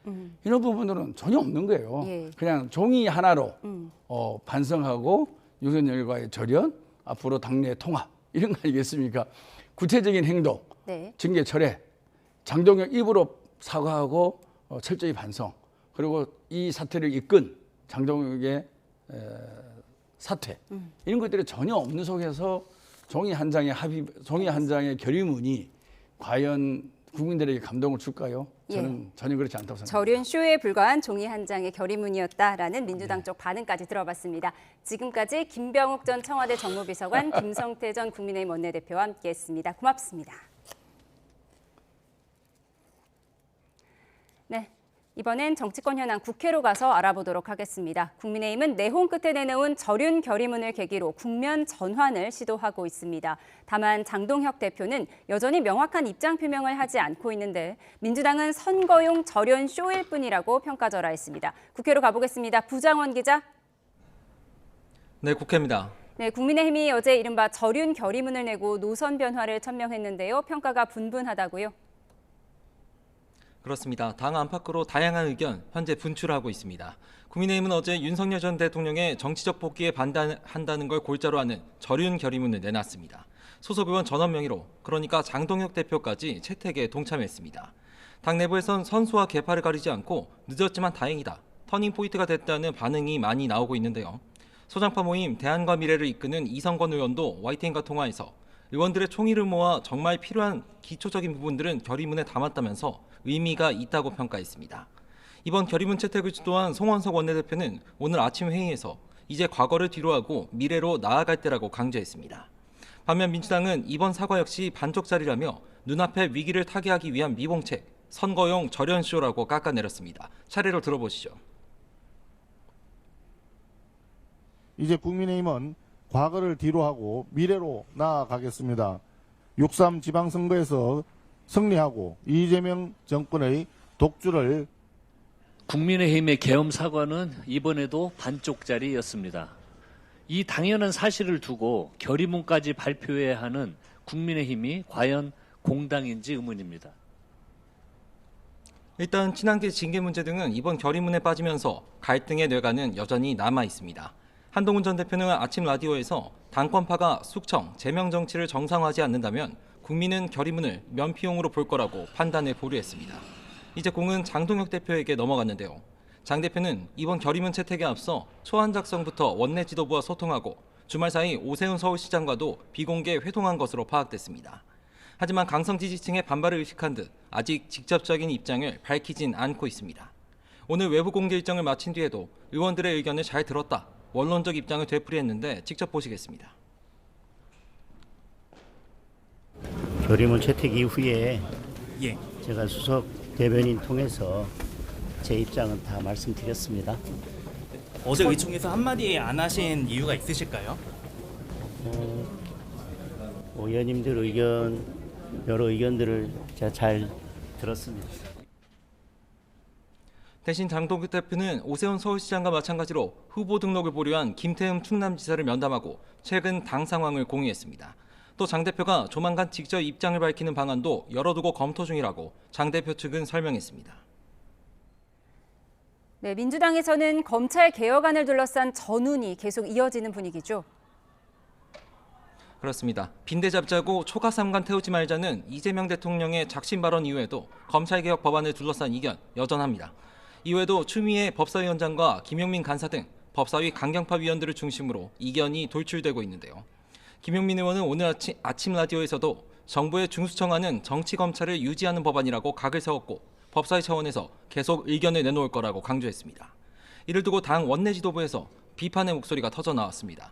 이런 부분들은 전혀 없는 거예요. 그냥 종이 하나로 반성하고 윤석열과의 절연, 앞으로 당내 통합 이런 거 아니겠습니까? 구체적인 행동, 징계 철회, 장동혁 입으로 사과하고 철저히 반성 그리고 이 사태를 이끈 장동혁의 사퇴 이런 것들이 전혀 없는 속에서 종이 한 장의 결의문이 과연 국민들에게 감동을 줄까요? 저는 전혀 그렇지 않다고 생각합니다. 절윤 쇼에 불과한 종이 한 장의 결의문이었다라는 민주당 쪽 반응까지 들어봤습니다. 지금까지 김병욱 전 청와대 정무비서관, 김성태 전 국민의힘 원내대표와 함께했습니다. 고맙습니다. 네. 이번엔 정치권 현안 국회로 가서 알아보도록 하겠습니다. 국민의힘은 내홍 끝에 내놓은 절윤 결의문을 계기로 국면 전환을 시도하고 있습니다. 다만 장동혁 대표는 여전히 명확한 입장 표명을 하지 않고 있는데 민주당은 선거용 절연 쇼일 뿐이라고 평가절하했습니다. 국회로 가보겠습니다. 부장원 기자. 네, 국회입니다. 네, 국민의힘이 어제 이른바 절윤 결의문을 내고 노선 변화를 천명했는데요. 평가가 분분하다고요? 그렇습니다. 당 안팎으로 다양한 의견 현재 분출하고 있습니다. 국민의힘은 어제 윤석열 전 대통령의 정치적 복귀에 반대한다는 걸 골자로 하는 절윤 결의문을 내놨습니다. 소속 의원 전원 명의로 그러니까 장동혁 대표까지 채택에 동참했습니다. 당 내부에선 선수와 계파를 가리지 않고 늦었지만 다행이다. 터닝포인트가 됐다는 반응이 많이 나오고 있는데요. 소장파 모임 대안과 미래를 이끄는 이성건 의원도 YTN과 통화에서 의원들의 총의를 모아 정말 필요한 기초적인 부분들은 결의문에 담았다면서 의미가 있다고 평가했습니다. 이번 결의문 채택을 주도한 송원석 원내대표는 오늘 아침 회의에서 이제 과거를 뒤로하고 미래로 나아갈 때라고 강조했습니다. 반면 민주당은 이번 사과 역시 반쪽짜리라며 눈앞의 위기를 타개하기 위한 미봉책, 선거용 절연쇼라고 깎아내렸습니다. 차례로 들어보시죠. 이제 국민의힘은 과거를 뒤로하고 미래로 나아가겠습니다. 6.3 지방선거에서 승리하고 이재명 정권의 독주를 국민의힘의 계엄 사과는 이번에도 반쪽짜리였습니다. 이 당연한 사실을 두고 결의문까지 발표해야 하는 국민의힘이 과연 공당인지 의문입니다. 일단 친한계 징계 문제 등은 이번 결의문에 빠지면서 갈등의 뇌관은 여전히 남아 있습니다. 한동훈 전 대표는 아침 라디오에서 당권파가 숙청, 제명 정치를 정상화하지 않는다면 국민은 결의문을 면피용으로 볼 거라고 판단을 보류했습니다. 이제 공은 장동혁 대표에게 넘어갔는데요. 장 대표는 이번 결의문 채택에 앞서 초안 작성부터 원내 지도부와 소통하고 주말 사이 오세훈 서울시장과도 비공개 회동한 것으로 파악됐습니다. 하지만 강성 지지층의 반발을 의식한 듯 아직 직접적인 입장을 밝히진 않고 있습니다. 오늘 외부 공개 일정을 마친 뒤에도 의원들의 의견을 잘 들었다, 원론적 입장을 되풀이했는데 직접 보시겠습니다. 결의문 채택 이후에 예. 제가 수석 대변인 통해서 제 입장은 다 말씀드렸습니다. 어제 의총에서 한마디 안 하신 이유가 있으실까요? 의원님들 의견, 여러 의견들을 제가 잘 들었습니다. 대신 장동규 대표는 오세훈 서울시장과 마찬가지로 후보 등록을 보류한 김태흠 충남지사를 면담하고 최근 당 상황을 공유했습니다. 또 장 대표가 조만간 직접 입장을 밝히는 방안도 열어두고 검토 중이라고 장 대표 측은 설명했습니다. 네, 민주당에서는 검찰 개혁안을 둘러싼 전운이 계속 이어지는 분위기죠. 그렇습니다. 빈대 잡자고 초가 삼간 태우지 말자는 이재명 대통령의 작심 발언 이후에도 검찰개혁 법안을 둘러싼 이견 여전합니다. 이외에도 추미애 법사위원장과 김용민 간사 등 법사위 강경파 위원들을 중심으로 이견이 돌출되고 있는데요. 김용민 의원은 오늘 아침 라디오에서도 정부의 중수청안은 정치검찰을 유지하는 법안이라고 각을 세웠고 법사위 차원에서 계속 의견을 내놓을 거라고 강조했습니다. 이를 두고 당 원내 지도부에서 비판의 목소리가 터져 나왔습니다.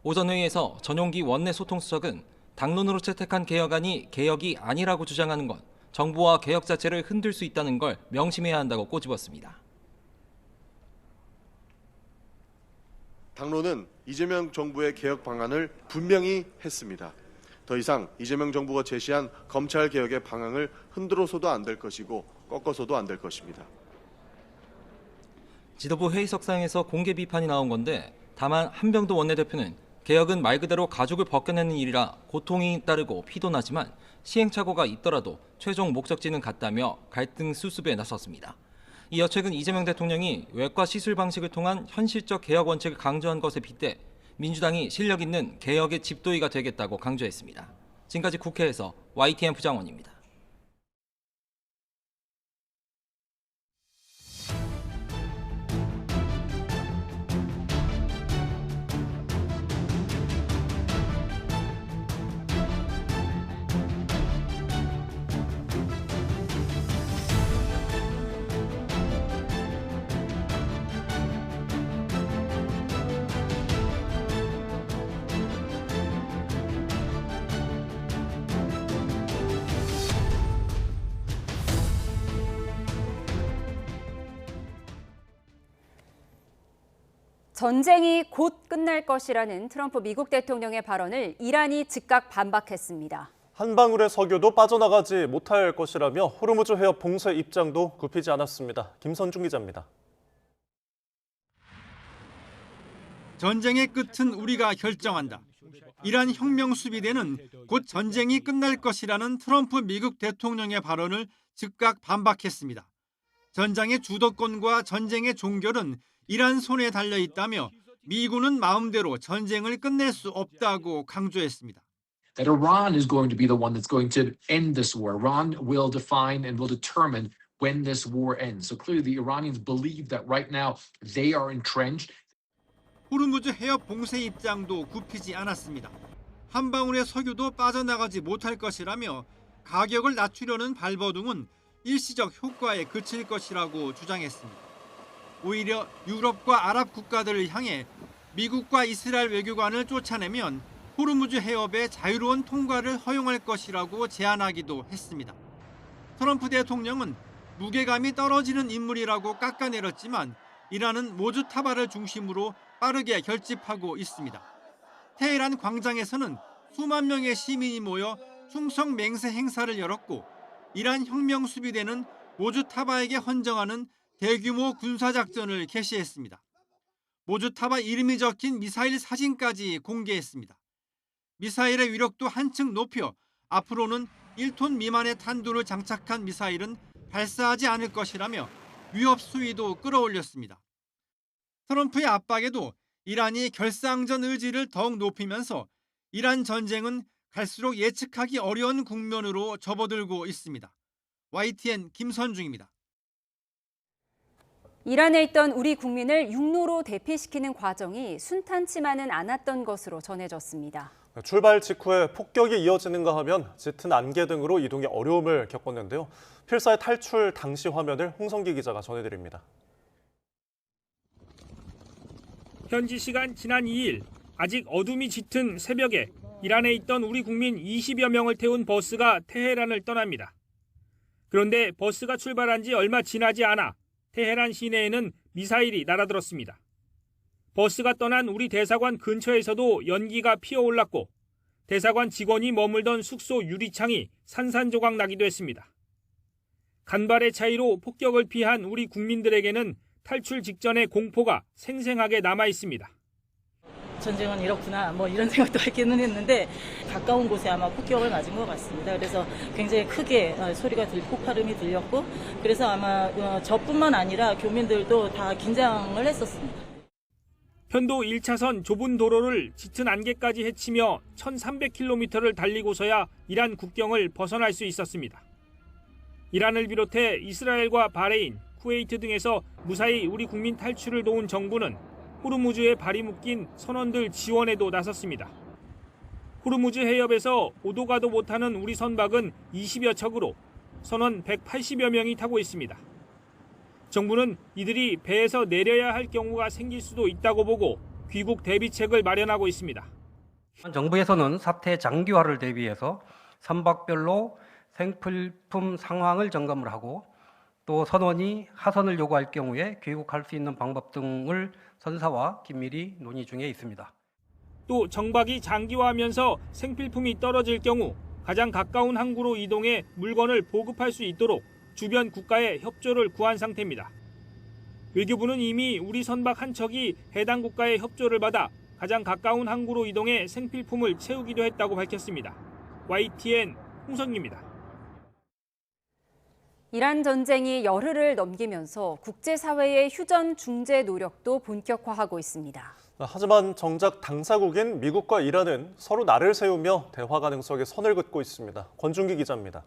오전 회의에서 전용기 원내 소통수석은 당론으로 채택한 개혁안이 개혁이 아니라고 주장하는 건 정부와 개혁 자체를 흔들 수 있다는 걸 명심해야 한다고 꼬집었습니다. 당론은 이재명 정부의 개혁 방안을 분명히 했습니다. 더 이상 이재명 정부가 제시한 검찰 개혁의 방향을 흔들어서도 안 될 것이고 꺾어서도 안 될 것입니다. 지도부 회의석상에서 공개 비판이 나온 건데 다만 한병도 원내대표는 개혁은 말 그대로 가죽을 벗겨내는 일이라 고통이 따르고 피도 나지만 시행착오가 있더라도 최종 목적지는 같다며 갈등 수습에 나섰습니다. 이어 최근 이재명 대통령이 외과 시술 방식을 통한 현실적 개혁 원칙을 강조한 것에 빗대 민주당이 실력 있는 개혁의 집도의가 되겠다고 강조했습니다. 지금까지 국회에서 YTN 부장원입니다. 전쟁이 곧 끝날 것이라는 트럼프 미국 대통령의 발언을 이란이 즉각 반박했습니다. 한 방울의 석유도 빠져나가지 못할 것이라며 호르무즈 해협 봉쇄 입장도 굽히지 않았습니다. 김선중 기자입니다. 전쟁의 끝은 우리가 결정한다. 이란 혁명 수비대는 곧 전쟁이 끝날 것이라는 트럼프 미국 대통령의 발언을 즉각 반박했습니다. 전장의 주도권과 전쟁의 종결은 이란 손에 달려 있다며 미군은 마음대로 전쟁을 끝낼 수 없다고 강조했습니다. That Iran is going to be the one that's going to end this war. Iran will define and will determine when this war ends. So clearly the Iranians believe that right now they are entrenched. 호르무즈 해협 봉쇄 입장도 굽히지 않았습니다. 한 방울의 석유도 빠져나가지 못할 것이라며 가격을 낮추려는 발버둥은 일시적 효과에 그칠 것이라고 주장했습니다. 오히려 유럽과 아랍 국가들을 향해 미국과 이스라엘 외교관을 쫓아내면 호르무즈 해협의 자유로운 통과를 허용할 것이라고 제안하기도 했습니다. 트럼프 대통령은 무게감이 떨어지는 인물이라고 깎아내렸지만 이란은 모주타바를 중심으로 빠르게 결집하고 있습니다. 테헤란 광장에서는 수만 명의 시민이 모여 충성 맹세 행사를 열었고 이란 혁명 수비대는 모주타바에게 헌정하는 대규모 군사작전을 개시했습니다. 모주타바 이름이 적힌 미사일 사진까지 공개했습니다. 미사일의 위력도 한층 높여 앞으로는 1톤 미만의 탄두를 장착한 미사일은 발사하지 않을 것이라며 위협 수위도 끌어올렸습니다. 트럼프의 압박에도 이란이 결사항전 의지를 더욱 높이면서 이란 전쟁은 갈수록 예측하기 어려운 국면으로 접어들고 있습니다. YTN 김선중입니다. 이란에 있던 우리 국민을 육로로 대피시키는 과정이 순탄치만은 않았던 것으로 전해졌습니다. 출발 직후에 폭격이 이어지는가 하면 짙은 안개 등으로 이동에 어려움을 겪었는데요. 필사의 탈출 당시 화면을 홍성기 기자가 전해드립니다. 현지 시간 지난 2일 아직 어둠이 짙은 새벽에 이란에 있던 우리 국민 20여 명을 태운 버스가 테헤란을 떠납니다. 그런데 버스가 출발한 지 얼마 지나지 않아 테헤란 시내에는 미사일이 날아들었습니다. 버스가 떠난 우리 대사관 근처에서도 연기가 피어올랐고 대사관 직원이 머물던 숙소 유리창이 산산조각 나기도 했습니다. 간발의 차이로 폭격을 피한 우리 국민들에게는 탈출 직전의 공포가 생생하게 남아 있습니다. 전쟁은 이렇구나 뭐 이런 생각도 하기는 했는데 가까운 곳에 아마 폭격을 맞은 것 같습니다. 그래서 굉장히 크게 소리가 폭발음이 들렸고 그래서 아마 저뿐만 아니라 교민들도 다 긴장을 했었습니다. 편도 1차선 좁은 도로를 짙은 안개까지 헤치며 1300km를 달리고서야 이란 국경을 벗어날 수 있었습니다. 이란을 비롯해 이스라엘과 바레인, 쿠웨이트 등에서 무사히 우리 국민 탈출을 도운 정부는 호르무즈에 발이 묶인 선원들 지원에도 나섰습니다. 호르무즈 해협에서 오도 가도 못하는 우리 선박은 20여 척으로 선원 180여 명이 타고 있습니다. 정부는 이들이 배에서 내려야 할 경우가 생길 수도 있다고 보고 귀국 대비책을 마련하고 있습니다. 정부에서는 사태 장기화를 대비해서 선박별로 생필품 상황을 점검을 하고 또 선원이 하선을 요구할 경우에 귀국할 수 있는 방법 등을 선사와 긴밀히 논의 중에 있습니다. 또 정박이 장기화하면서 생필품이 떨어질 경우 가장 가까운 항구로 이동해 물건을 보급할 수 있도록 주변 국가의 협조를 구한 상태입니다. 외교부는 이미 우리 선박 한 척이 해당 국가의 협조를 받아 가장 가까운 항구로 이동해 생필품을 채우기도 했다고 밝혔습니다. YTN 홍성기입니다. 이란 전쟁이 열흘을 넘기면서 국제사회의 휴전 중재 노력도 본격화하고 있습니다. 하지만 정작 당사국인 미국과 이란은 서로 날을 세우며 대화 가능성에 선을 긋고 있습니다. 권준기 기자입니다.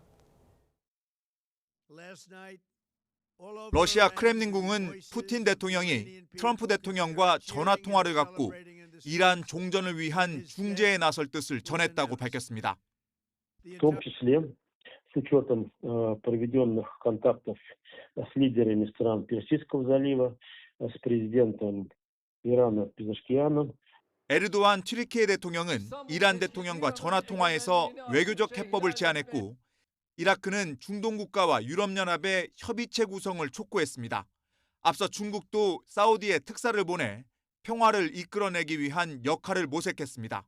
러시아 크렘린궁은 푸틴 대통령이 트럼프 대통령과 전화 통화를 갖고 이란 종전을 위한 중재에 나설 뜻을 전했다고 밝혔습니다. с учетом проведенных контактов с лидерами стран Персидского залива, с президентом Ирана Пезешкианом. 에르도안 튀르키예 대통령은 이란 대통령과 전화 통화에서 외교적 해법을 제안했고 이라크는 중동 국가와 유럽연합의 협의체 구성을 촉구했습니다. 앞서 중국도 사우디에 특사를 보내 평화를 이끌어내기 위한 역할을 모색했습니다.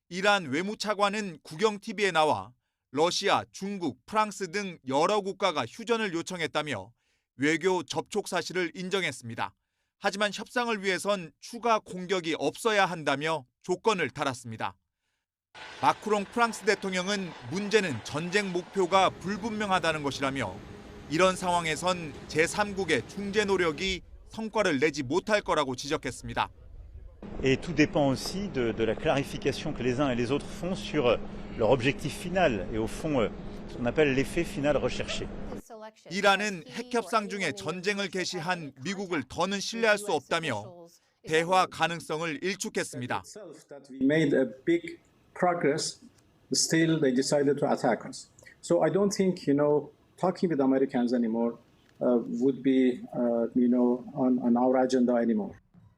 이란 외무차관은 국영 TV에 나와 러시아, 중국, 프랑스 등 여러 국가가 휴전을 요청했다며 외교 접촉 사실을 인정했습니다. 하지만 협상을 위해선 추가 공격이 없어야 한다며 조건을 달았습니다. 마크롱 프랑스 대통령은 문제는 전쟁 목표가 불분명하다는 것이라며 이런 상황에선 제3국의 중재 노력이 성과를 내지 못할 거라고 지적했습니다. Et tout dépend aussi de la clarification que les uns et les autres font sur leur objectif final et au fond ce qu'on appelle l'effet final recherché. 이란은 핵 협상 중에 전쟁을 개시한 미국을 더는 신뢰할 수 없다며 대화 가능성을 일축했습니다. We made a big progress. Still, they decided to attack us. So I don't think, talking with Americans anymore would be, on our agenda anymore.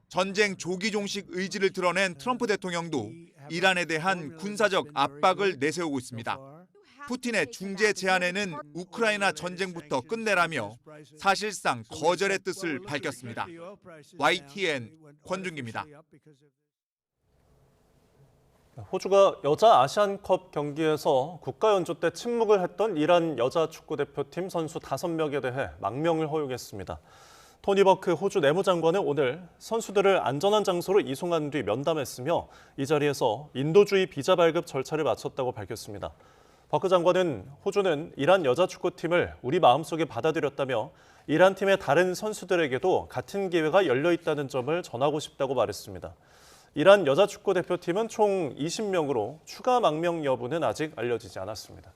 전쟁 조기 종식 의지를 드러낸 트럼프 대통령도 이란에 대한 군사적 압박을 내세우고 있습니다. 푸틴의 중재 제안에는 우크라이나 전쟁부터 끝내라며 사실상 거절의 뜻을 밝혔습니다. YTN 권준기입니다. 호주가 여자 아시안컵 경기에서 국가 연조 때 침묵을 했던 이란 여자 축구대표팀 선수 5명에 대해 망명을 허용했습니다. 토니 버크 호주 내무장관은 오늘 선수들을 안전한 장소로 이송한 뒤 면담했으며 이 자리에서 인도주의 비자 발급 절차를 마쳤다고 밝혔습니다. 버크 장관은 호주는 이란 여자 축구팀을 우리 마음속에 받아들였다며 이란 팀의 다른 선수들에게도 같은 기회가 열려 있다는 점을 전하고 싶다고 말했습니다. 이란 여자 축구대표팀은 총 20명으로 추가 망명 여부는 아직 알려지지 않았습니다.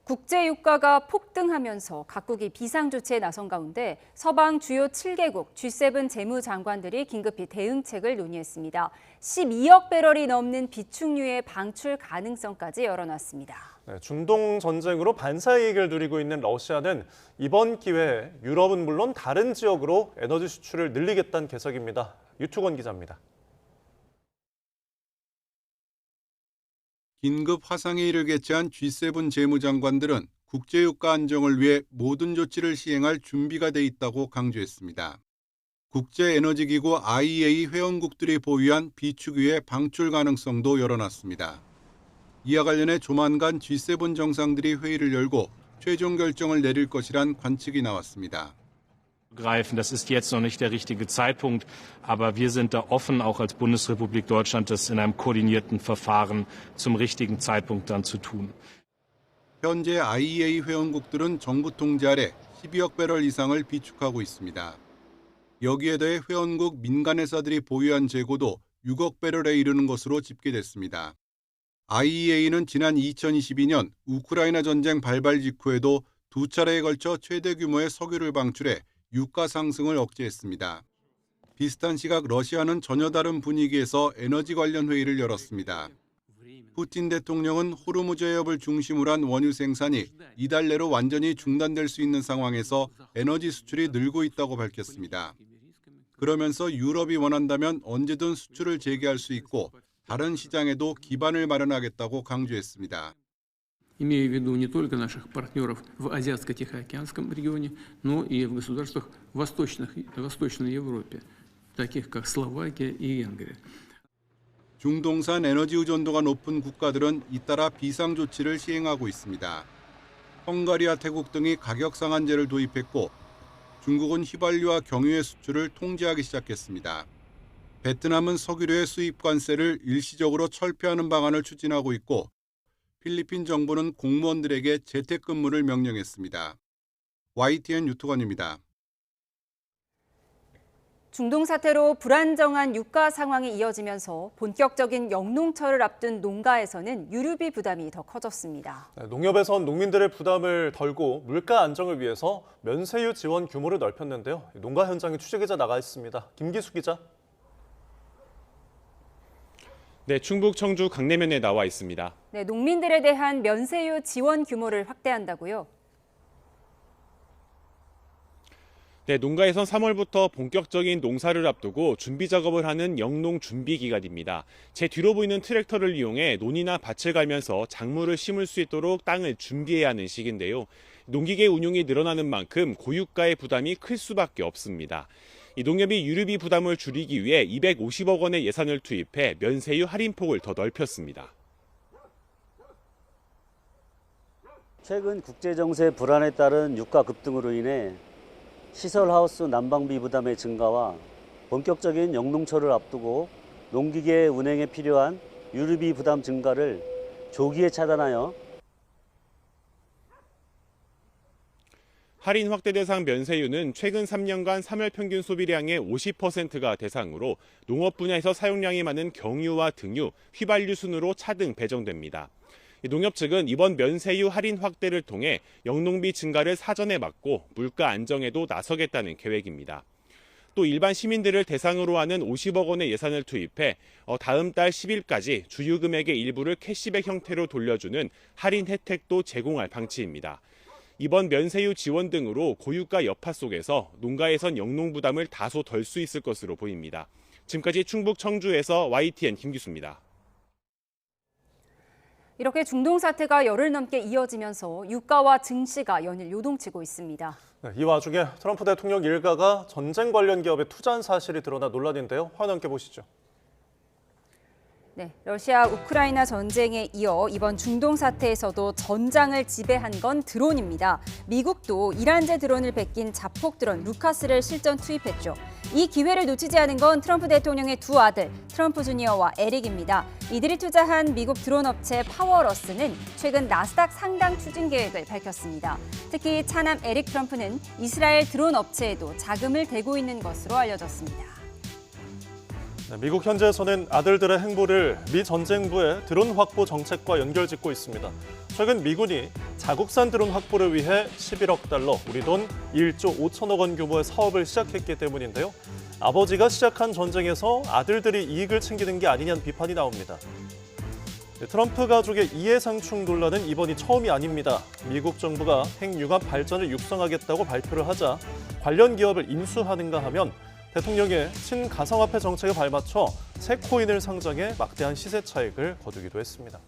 국제유가가 폭등하면서 각국이 비상조치에 나선 가운데 서방 주요 7개국 G7 재무장관들이 긴급히 대응책을 논의했습니다. 12억 배럴이 넘는 비축유의 방출 가능성까지 열어놨습니다. 중동 전쟁으로 반사이익을 누리고 있는 러시아는 이번 기회에 유럽은 물론 다른 지역으로 에너지 수출을 늘리겠다는 계획입니다. 유투건 기자입니다. 긴급 화상회의를 개최한 G7 재무장관들은 국제유가 안정을 위해 모든 조치를 시행할 준비가 돼 있다고 강조했습니다. 국제에너지기구 IEA 회원국들이 보유한 비축유의 방출 가능성도 열어놨습니다. 이와 관련해 조만간 G7 정상들이 회의를 열고 최종 결정을 내릴 것이란 관측이 나왔습니다. Das ist jetzt noch nicht der richtige Zeitpunkt, aber wir sind da offen, auch als Bundesrepublik Deutschland, das in einem koordinierten Verfahren zum richtigen Zeitpunkt dann zu tun. 현재 IEA 회원국들은 정부 통제 아래 12억 배럴 이상을 비축하고 있습니다. 여기에 더해 회원국 민간 회사들이 보유한 재고도 6억 배럴에 이르는 것으로 집계됐습니다. IEA는 지난 2022년 우크라이나 전쟁 발발 직후에도 두 차례에 걸쳐 최대 규모의 석유를 방출해 유가 상승을 억제했습니다. 비슷한 시각 러시아는 전혀 다른 분위기에서 에너지 관련 회의를 열었습니다. 푸틴 대통령은 호르무즈 해협을 중심으로 한 원유 생산이 이달 내로 완전히 중단될 수 있는 상황에서 에너지 수출이 늘고 있다고 밝혔습니다. 그러면서 유럽이 원한다면 언제든 수출을 재개할 수 있고 다른 시장에도 기반을 마련하겠다고 강조했습니다. имея в виду не только наших партнеров в Азиатско-Тихоокеанском регионе, но и в государствах Восточной Европе, таких как Словакия и Венгрия. 중동산 에너지 의존도가 높은 국가들은 잇따라 비상 조치를 시행하고 있습니다. 헝가리와 태국 등이 가격 상한제를 도입했고 중국은 휘발유와 경유의 수출을 통제하기 시작했습니다. 베트남은 석유류의 수입 관세를 일시적으로 철폐하는 방안을 추진하고 있고 필리핀 정부는 공무원들에게 재택근무를 명령했습니다. YTN 유튜관입니다. 중동 사태로 불안정한 유가 상황이 이어지면서 본격적인 영농철을 앞둔 농가에서는 유류비 부담이 더 커졌습니다. 농협에선 농민들의 부담을 덜고 물가 안정을 위해서 면세유 지원 규모를 넓혔는데요. 농가 현장에 취재기자 나가 있습니다. 김기수 기자. 네, 충북 청주 강내면에 나와 있습니다. 네, 농민들에 대한 면세유 지원 규모를 확대한다고요? 네, 농가에선 3월부터 본격적인 농사를 앞두고 준비 작업을 하는 영농 준비 기간입니다. 제 뒤로 보이는 트랙터를 이용해 논이나 밭을 갈면서 작물을 심을 수 있도록 땅을 준비해야 하는 시기인데요. 농기계 운용이 늘어나는 만큼 고유가의 부담이 클 수밖에 없습니다. 이 농협이 유류비 부담을 줄이기 위해 250억 원의 예산을 투입해 면세유 할인폭을 더 넓혔습니다. 최근 국제정세 불안에 따른 유가 급등으로 인해 시설하우스 난방비 부담의 증가와 본격적인 영농철을 앞두고 농기계 운행에 필요한 유류비 부담 증가를 조기에 차단하여 할인 확대 대상 면세유는 최근 3년간 3월 평균 소비량의 50%가 대상으로 농업 분야에서 사용량이 많은 경유와 등유, 휘발유 순으로 차등 배정됩니다. 농협 측은 이번 면세유 할인 확대를 통해 영농비 증가를 사전에 막고 물가 안정에도 나서겠다는 계획입니다. 또 일반 시민들을 대상으로 하는 50억 원의 예산을 투입해 다음 달 10일까지 주유 금액의 일부를 캐시백 형태로 돌려주는 할인 혜택도 제공할 방침입니다. 이번 면세유 지원 등으로 고유가 여파 속에서 농가에선 영농 부담을 다소 덜 수 있을 것으로 보입니다. 지금까지 충북 청주에서 YTN 김기수입니다. 이렇게 중동 사태가 열흘 넘게 이어지면서 유가와 증시가 연일 요동치고 있습니다. 네, 이 와중에 트럼프 대통령 일가가 전쟁 관련 기업에 투자한 사실이 드러나 논란인데요. 화면 함께 보시죠. 네, 러시아 우크라이나 전쟁에 이어 이번 중동 사태에서도 전장을 지배한 건 드론입니다. 미국도 이란제 드론을 베낀 자폭 드론 루카스를 실전 투입했죠. 이 기회를 놓치지 않은 건 트럼프 대통령의 두 아들 트럼프 주니어와 에릭입니다. 이들이 투자한 미국 드론 업체 파워러스는 최근 나스닥 상장 추진 계획을 밝혔습니다. 특히 차남 에릭 트럼프는 이스라엘 드론 업체에도 자금을 대고 있는 것으로 알려졌습니다. 미국 현지에서는 아들들의 행보를 미 전쟁부의 드론 확보 정책과 연결짓고 있습니다. 최근 미군이 자국산 드론 확보를 위해 11억 달러, 우리 돈 1조 5천억 원 규모의 사업을 시작했기 때문인데요. 아버지가 시작한 전쟁에서 아들들이 이익을 챙기는 게 아니냐는 비판이 나옵니다. 트럼프 가족의 이해상충 논란은 이번이 처음이 아닙니다. 미국 정부가 핵융합 발전을 육성하겠다고 발표를 하자 관련 기업을 인수하는가 하면 대통령의 친가상화폐 정책에 발맞춰 새 코인을 상장해 막대한 시세 차익을 거두기도 했습니다.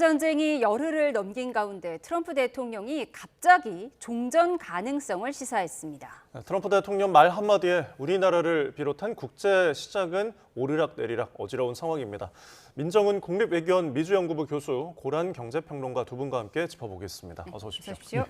전쟁이 열흘을 넘긴 가운데 트럼프 대통령이 갑자기 종전 가능성을 시사했습니다. 트럼프 대통령 말 한마디에 우리나라를 비롯한 국제 시장은 오르락내리락 어지러운 상황입니다. 민정은 국립외교원 미주연구부 교수, 고란 경제평론가 두 분과 함께 짚어보겠습니다. 어서 오십시오.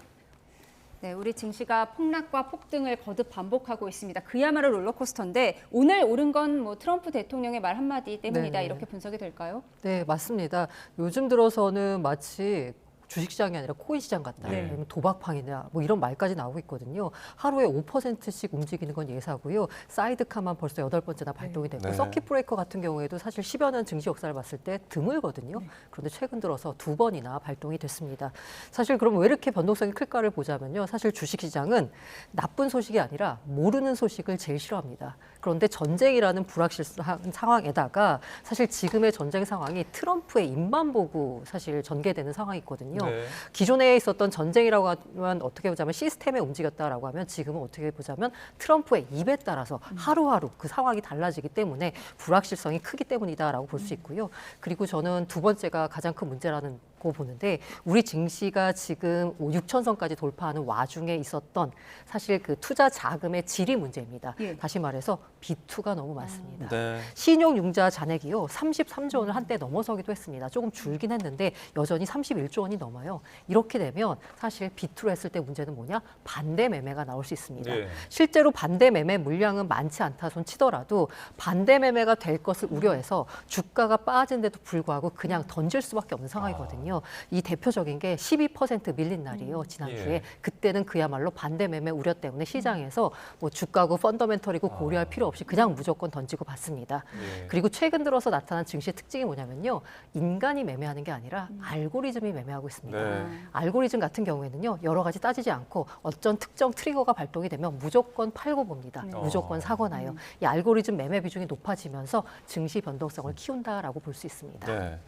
네, 우리 증시가 폭락과 폭등을 거듭 반복하고 있습니다. 그야말로 롤러코스터인데 오늘 오른 건 뭐 트럼프 대통령의 말 한마디 때문이다. 네네. 이렇게 분석이 될까요? 네, 맞습니다. 요즘 들어서는 마치 주식시장이 아니라 코인 시장 같다. 네. 아니면 도박판이냐 뭐 이런 말까지 나오고 있거든요. 하루에 5%씩 움직이는 건 예사고요. 사이드카만 벌써 8번째나 발동이 됐고 네. 서킷 브레이커 같은 경우에도 사실 10여 년 증시 역사를 봤을 때 드물거든요. 그런데 최근 들어서 2번이나 발동이 됐습니다. 사실 그럼 왜 이렇게 변동성이 클까를 보자면요. 사실 주식시장은 나쁜 소식이 아니라 모르는 소식을 제일 싫어합니다. 그런데 전쟁이라는 불확실한 상황에다가 사실 지금의 전쟁 상황이 트럼프의 입만 보고 사실 전개되는 상황이거든요. 네. 기존에 있었던 전쟁이라고 하면 어떻게 보자면 시스템에 움직였다라고 하면 지금은 어떻게 보자면 트럼프의 입에 따라서 하루하루 그 상황이 달라지기 때문에 불확실성이 크기 때문이다라고 볼 수 있고요. 그리고 저는 두 번째가 가장 큰 문제라는 거 보는데 우리 증시가 지금 6천선까지 돌파하는 와중에 있었던 사실 그 투자 자금의 질이 문제입니다. 예. 다시 말해서 B2가 너무 많습니다. 네. 신용융자 잔액이요 33조 원을 한때 넘어서기도 했습니다. 조금 줄긴 했는데 여전히 31조 원이 넘어요. 이렇게 되면 사실 B2로 했을 때 문제는 뭐냐? 반대 매매가 나올 수 있습니다. 예. 실제로 반대 매매 물량은 많지 않다 손 치더라도 반대 매매가 될 것을 우려해서 주가가 빠진데도 불구하고 그냥 던질 수밖에 없는 상황이거든요. 이 대표적인 게 12% 밀린 날이에요. 지난주에. 예. 그때는 그야말로 반대 매매 우려 때문에 시장에서 뭐 주가고 펀더멘털이고 고려할 필요 없이 그냥 무조건 던지고 받습니다. 예. 그리고 최근 들어서 나타난 증시의 특징이 뭐냐면요. 인간이 매매하는 게 아니라 알고리즘이 매매하고 있습니다. 네. 알고리즘 같은 경우에는요. 여러 가지 따지지 않고 어떤 특정 트리거가 발동이 되면 무조건 팔고 봅니다. 무조건 사거나요. 이 알고리즘 매매 비중이 높아지면서 증시 변동성을 키운다라고 볼 수 있습니다. 네.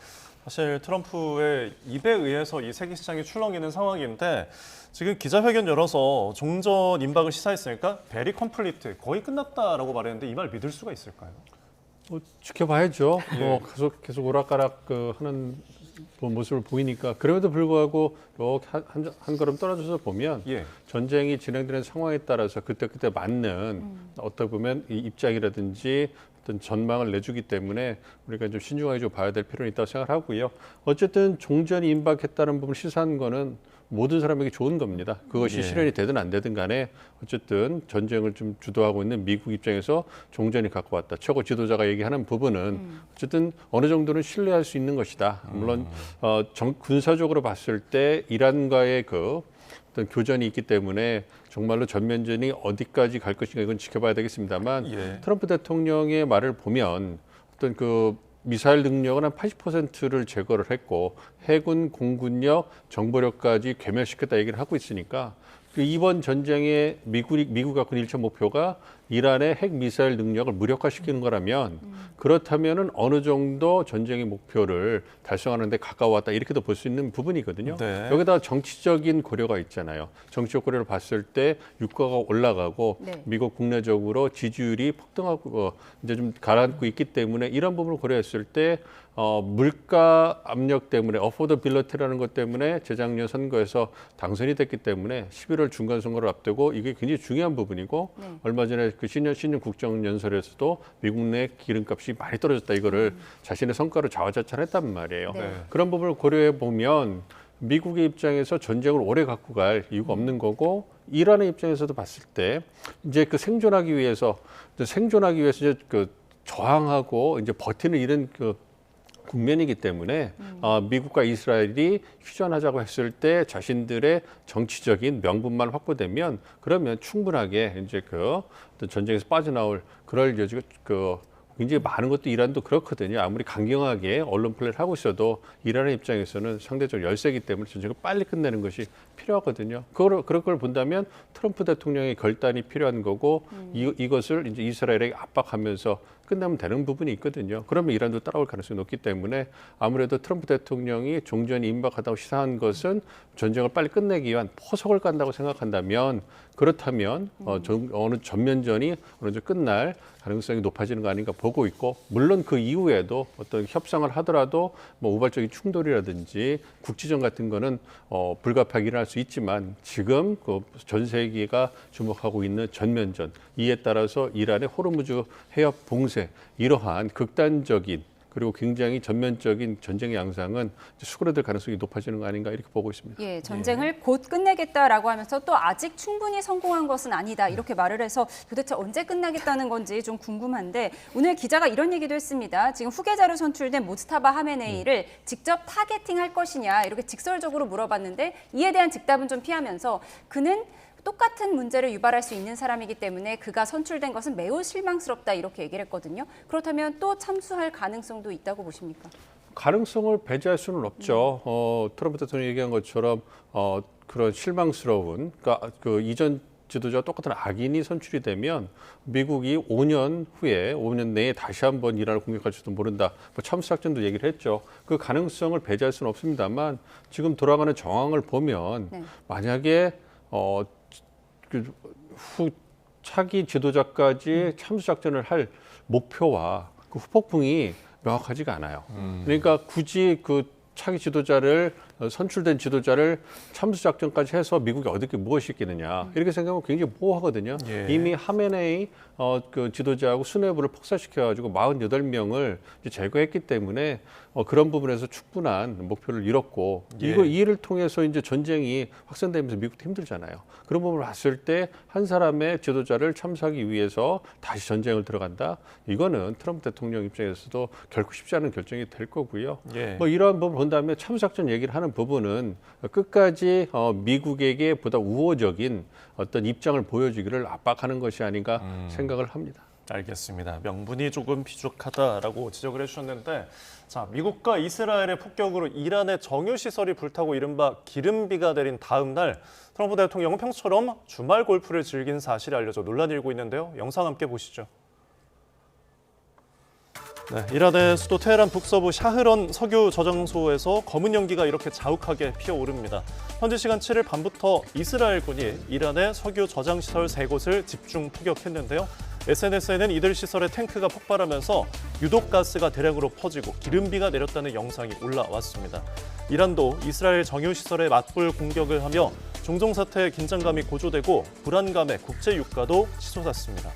사실 트럼프의 입에 의해서 이 세계 시장이 출렁이는 상황인데 지금 기자회견 열어서 종전 임박을 시사했으니까 베리 컴플리트 거의 끝났다라고 말했는데 이 말 믿을 수가 있을까요? 지켜봐야죠. 예. 계속 오락가락 하는 모습을 보이니까 그럼에도 불구하고 이렇게 한 걸음 떨어져서 보면 예. 전쟁이 진행되는 상황에 따라서 그때 맞는 어떻게 보면 이 입장이라든지 어떤 전망을 내주기 때문에 우리가 좀 신중하게 좀 봐야 될 필요는 있다고 생각하고요. 어쨌든 종전이 임박했다는 부분을 시사한 거는 모든 사람에게 좋은 겁니다. 그것이 예. 실현이 되든 안 되든 간에 어쨌든 전쟁을 좀 주도하고 있는 미국 입장에서 종전이 갖고 왔다. 최고 지도자가 얘기하는 부분은 어쨌든 어느 정도는 신뢰할 수 있는 것이다. 물론 군사적으로 봤을 때 이란과의 그 어떤 교전이 있기 때문에 정말로 전면전이 어디까지 갈 것인가 이건 지켜봐야 되겠습니다만 예. 트럼프 대통령의 말을 보면 어떤 그 미사일 능력은 한 80%를 제거를 했고 해군, 공군력, 정보력까지 괴멸시켰다 얘기를 하고 있으니까 그 이번 전쟁에 미국 갖고 있는 1차 목표가 이란의 핵 미사일 능력을 무력화시키는 거라면 그렇다면은 어느 정도 전쟁의 목표를 달성하는 데 가까웠다 이렇게도 볼 수 있는 부분이거든요. 네. 여기다 정치적인 고려가 있잖아요. 정치적 고려를 봤을 때 유가가 올라가고 네. 미국 국내적으로 지지율이 폭등하고 이제 좀 가라앉고 있기 때문에 이런 부분을 고려했을 때 물가 압력 때문에 어포더빌리티라는 것 때문에 재작년 선거에서 당선이 됐기 때문에 11월 중간 선거를 앞두고 이게 굉장히 중요한 부분이고 네. 얼마 전에 그 신년 국정연설에서도 미국 내 기름값이 많이 떨어졌다 이거를 자신의 성과로 자화자찬했단 말이에요. 네. 그런 부분을 고려해 보면 미국의 입장에서 전쟁을 오래 갖고 갈 이유가 없는 거고 이란의 입장에서도 봤을 때 이제 그 생존하기 위해서 이제 그 저항하고 이제 버티는 이런 그 국면이기 때문에 미국과 이스라엘이 휴전하자고 했을 때 자신들의 정치적인 명분만 확보되면 그러면 충분하게 이제 그 어떤 전쟁에서 빠져나올 그럴 여지가 굉장히 많은 것도 이란도 그렇거든요. 아무리 강경하게 언론 플레이를 하고 있어도 이란의 입장에서는 상대적으로 열세기 때문에 전쟁을 빨리 끝내는 것이 필요하거든요. 그런 걸 본다면 트럼프 대통령의 결단이 필요한 거고 이것을 이제 이스라엘에게 압박하면서 끝나면 되는 부분이 있거든요. 그러면 이란도 따라올 가능성이 높기 때문에 아무래도 트럼프 대통령이 종전이 임박하다고 시사한 것은 전쟁을 빨리 끝내기 위한 포석을 깐다고 생각한다면 그렇다면 어느 전면전이 어느 정도 끝날 가능성이 높아지는 거 아닌가 보고 있고 물론 그 이후에도 어떤 협상을 하더라도 뭐 우발적인 충돌이라든지 국지전 같은 거는 불가피하게 일어날 수 있지만 지금 그 전 세계가 주목하고 있는 전면전 이에 따라서 이란의 호르무즈 해협 봉쇄 이러한 극단적인 그리고 굉장히 전면적인 전쟁의 양상은 수그러들 가능성이 높아지는 거 아닌가 이렇게 보고 있습니다. 예, 전쟁을 곧 끝내겠다라고 하면서 또 아직 충분히 성공한 것은 아니다 이렇게 말을 해서 도대체 언제 끝나겠다는 건지 좀 궁금한데 오늘 기자가 이런 얘기도 했습니다. 지금 후계자로 선출된 모스타바 하메네이를 직접 타겟팅할 것이냐 이렇게 직설적으로 물어봤는데 이에 대한 즉답은 좀 피하면서 그는 똑같은 문제를 유발할 수 있는 사람이기 때문에 그가 선출된 것은 매우 실망스럽다 이렇게 얘기를 했거든요. 그렇다면 또 참수할 가능성도 있다고 보십니까? 가능성을 배제할 수는 없죠. 트럼프 대통령이 얘기한 것처럼 그런 실망스러운 그러니까 그 이전 지도자와 똑같은 악인이 선출이 되면 미국이 5년 후에 5년 내에 다시 한번 이란을 공격할지도 모른다. 뭐 참수작전도 얘기를 했죠. 그 가능성을 배제할 수는 없습니다만 지금 돌아가는 정황을 보면 만약에 후 차기 지도자까지 참수작전을 할 목표와 그 후폭풍이 명확하지가 않아요. 그러니까 굳이 그 차기 지도자를 선출된 지도자를 참수작전까지 해서 미국이 얻을 게 무엇이 있겠느냐 이렇게 생각하면 굉장히 모호하거든요. 예. 이미 하메네이 그 지도자하고 수뇌부를 폭사시켜가지고 48명을 제거했기 때문에 그런 부분에서 충분한 목표를 이뤘고 이 일을 통해서 이제 전쟁이 확산되면서 미국도 힘들잖아요. 그런 부분을 봤을 때 한 사람의 지도자를 참수하기 위해서 다시 전쟁을 들어간다. 이거는 트럼프 대통령 입장에서도 결코 쉽지 않은 결정이 될 거고요. 뭐 이러한 부분 본 다음에 참수작전 얘기를 하는 부분은 끝까지 미국에게 보다 우호적인 어떤 입장을 보여주기를 압박하는 것이 아닌가 생각을 합니다. 알겠습니다. 명분이 조금 비축하다라고 지적을 해주셨는데 자, 미국과 이스라엘의 폭격으로 이란의 정유시설이 불타고 이른바 기름비가 내린 다음 날 트럼프 대통령은 평소처럼 주말 골프를 즐긴 사실이 알려져 논란이 일고 있는데요. 영상 함께 보시죠. 네, 이란의 수도 테헤란 북서부 샤흐런 석유 저장소에서 검은 연기가 이렇게 자욱하게 피어오릅니다. 현지 시간 7일 밤부터 이스라엘군이 이란의 석유 저장시설 3곳을 집중 포격했는데요. SNS에는 이들 시설에 탱크가 폭발하면서 유독가스가 대량으로 퍼지고 기름비가 내렸다는 영상이 올라왔습니다. 이란도 이스라엘 정유시설에 맞불 공격을 하며 종전사태의 긴장감이 고조되고 불안감에 국제 유가도 치솟았습니다.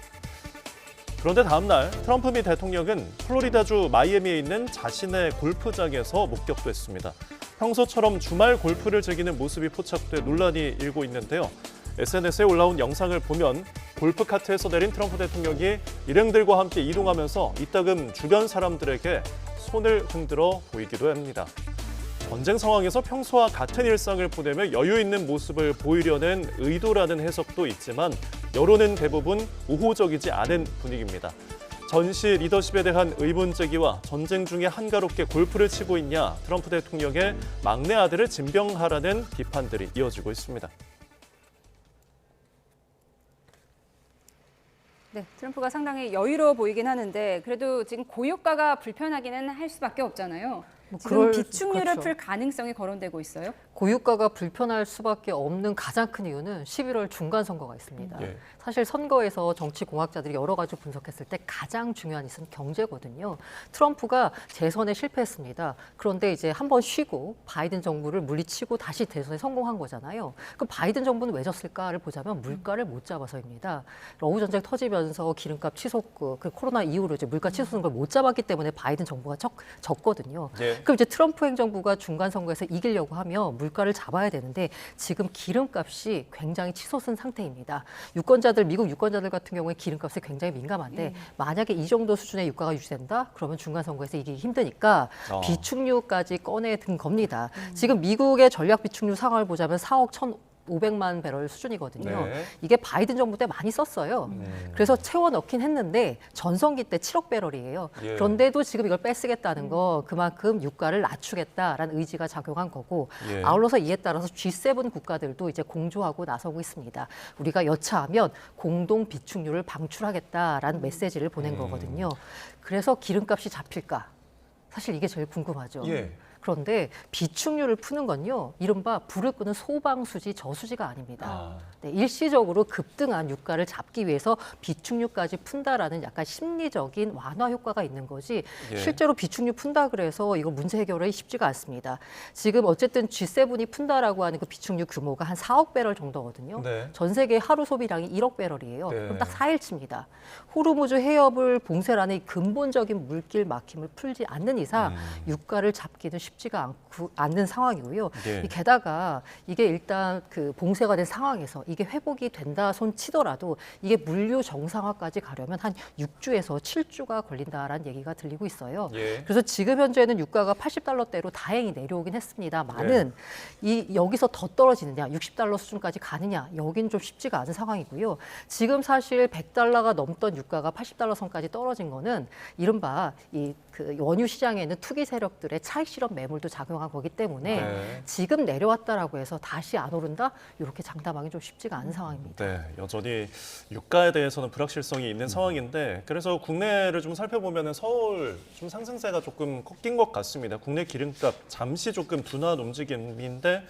그런데 다음 날 트럼프 미 대통령은 플로리다주 마이애미에 있는 자신의 골프장에서 목격됐습니다. 평소처럼 주말 골프를 즐기는 모습이 포착돼 논란이 일고 있는데요. SNS에 올라온 영상을 보면 골프 카트에서 내린 트럼프 대통령이 일행들과 함께 이동하면서 이따금 주변 사람들에게 손을 흔들어 보이기도 합니다. 전쟁 상황에서 평소와 같은 일상을 보내며 여유 있는 모습을 보이려는 의도라는 해석도 있지만 여론은 대부분 우호적이지 않은 분위기입니다. 전시 리더십에 대한 의문 제기와 전쟁 중에 한가롭게 골프를 치고 있냐 트럼프 대통령의 막내 아들을 진병하라는 비판들이 이어지고 있습니다. 네, 트럼프가 상당히 여유로워 보이긴 하는데 그래도 지금 고유가가 불편하기는 할 수밖에 없잖아요. 지금 비축률을 풀 가능성이 거론되고 있어요? 고유가가 불편할 수밖에 없는 가장 큰 이유는 11월 중간 선거가 있습니다. 사실 선거에서 정치공학자들이 여러 가지 분석했을 때 가장 중요한 이슈는 경제거든요. 트럼프가 재선에 실패했습니다. 그런데 이제 한번 쉬고 바이든 정부를 물리치고 다시 대선에 성공한 거잖아요. 그럼 바이든 정부는 왜 졌을까를 보자면 물가를 못 잡아서입니다. 러우 전쟁 터지면서 기름값 치솟고 그 코로나 이후로 이제 물가 치솟는 걸 못 잡았기 때문에 바이든 정부가 졌거든요. 그럼 이제 트럼프 행정부가 중간 선거에서 이기려고 하면 물가를 잡아야 되는데 지금 기름값이 굉장히 치솟은 상태입니다. 미국 유권자들 같은 경우에 기름값에 굉장히 민감한데 만약에 이 정도 수준의 유가가 유지된다? 그러면 중간 선거에서 이기기 힘드니까 비축류까지 꺼내든 겁니다. 지금 미국의 전략 비축류 상황을 보자면 4억 500만 배럴 수준이거든요. 네. 이게 바이든 정부 때 많이 썼어요. 그래서 채워 넣긴 했는데 전성기 때 7억 배럴이에요. 예. 그런데도 지금 이걸 빼쓰겠다는 거 그만큼 유가를 낮추겠다라는 의지가 작용한 거고 예. 아울러서 이에 따라서 G7 국가들도 이제 공조하고 나서고 있습니다. 우리가 여차하면 공동 비축률을 방출하겠다라는 메시지를 보낸 거거든요. 그래서 기름값이 잡힐까? 사실 이게 제일 궁금하죠. 예. 그런데 비축률을 푸는 건요, 이른바 불을 끄는 소방수지 저수지가 아닙니다. 네, 일시적으로 급등한 유가를 잡기 위해서 비축률까지 푼다라는 약간 심리적인 완화 효과가 있는 거지 예. 실제로 비축률 푼다 그래서 이거 문제 해결이 쉽지가 않습니다. 지금 어쨌든 G7이 푼다라고 하는 그 비축률 규모가 한 4억 배럴 정도거든요. 네. 전 세계 하루 소비량이 1억 배럴이에요. 네. 그럼 딱 4일치입니다. 호르무즈 해협을 봉쇄라는 이 근본적인 물길 막힘을 풀지 않는 이상 유가를 잡기는 쉽지가 않는 상황이고요. 예. 게다가 이게 일단 그 봉쇄가 된 상황에서 이게 회복이 된다 손 치더라도 이게 물류 정상화까지 가려면 한 6주에서 7주가 걸린다라는 얘기가 들리고 있어요. 예. 그래서 지금 현재는 유가가 80달러대로 다행히 내려오긴 했습니다만은 이 여기서 더 떨어지느냐, 60달러 수준까지 가느냐, 여긴 좀 쉽지가 않은 상황이고요. 지금 사실 100달러가 넘던 유가가 80달러 선까지 떨어진 거는 이른바 이 그 원유 시장에 있는 투기 세력들의 차익 실현 매물도 작용한 거기 때문에 네. 지금 내려왔다라고 해서 다시 안 오른다? 이렇게 장담하기 좀 쉽지가 않은 상황입니다. 네, 여전히 유가에 대해서는 불확실성이 있는 상황인데 그래서 국내를 좀 살펴보면 서울 좀 상승세가 조금 꺾인 것 같습니다. 국내 기름값 잠시 조금 둔화한 움직임인데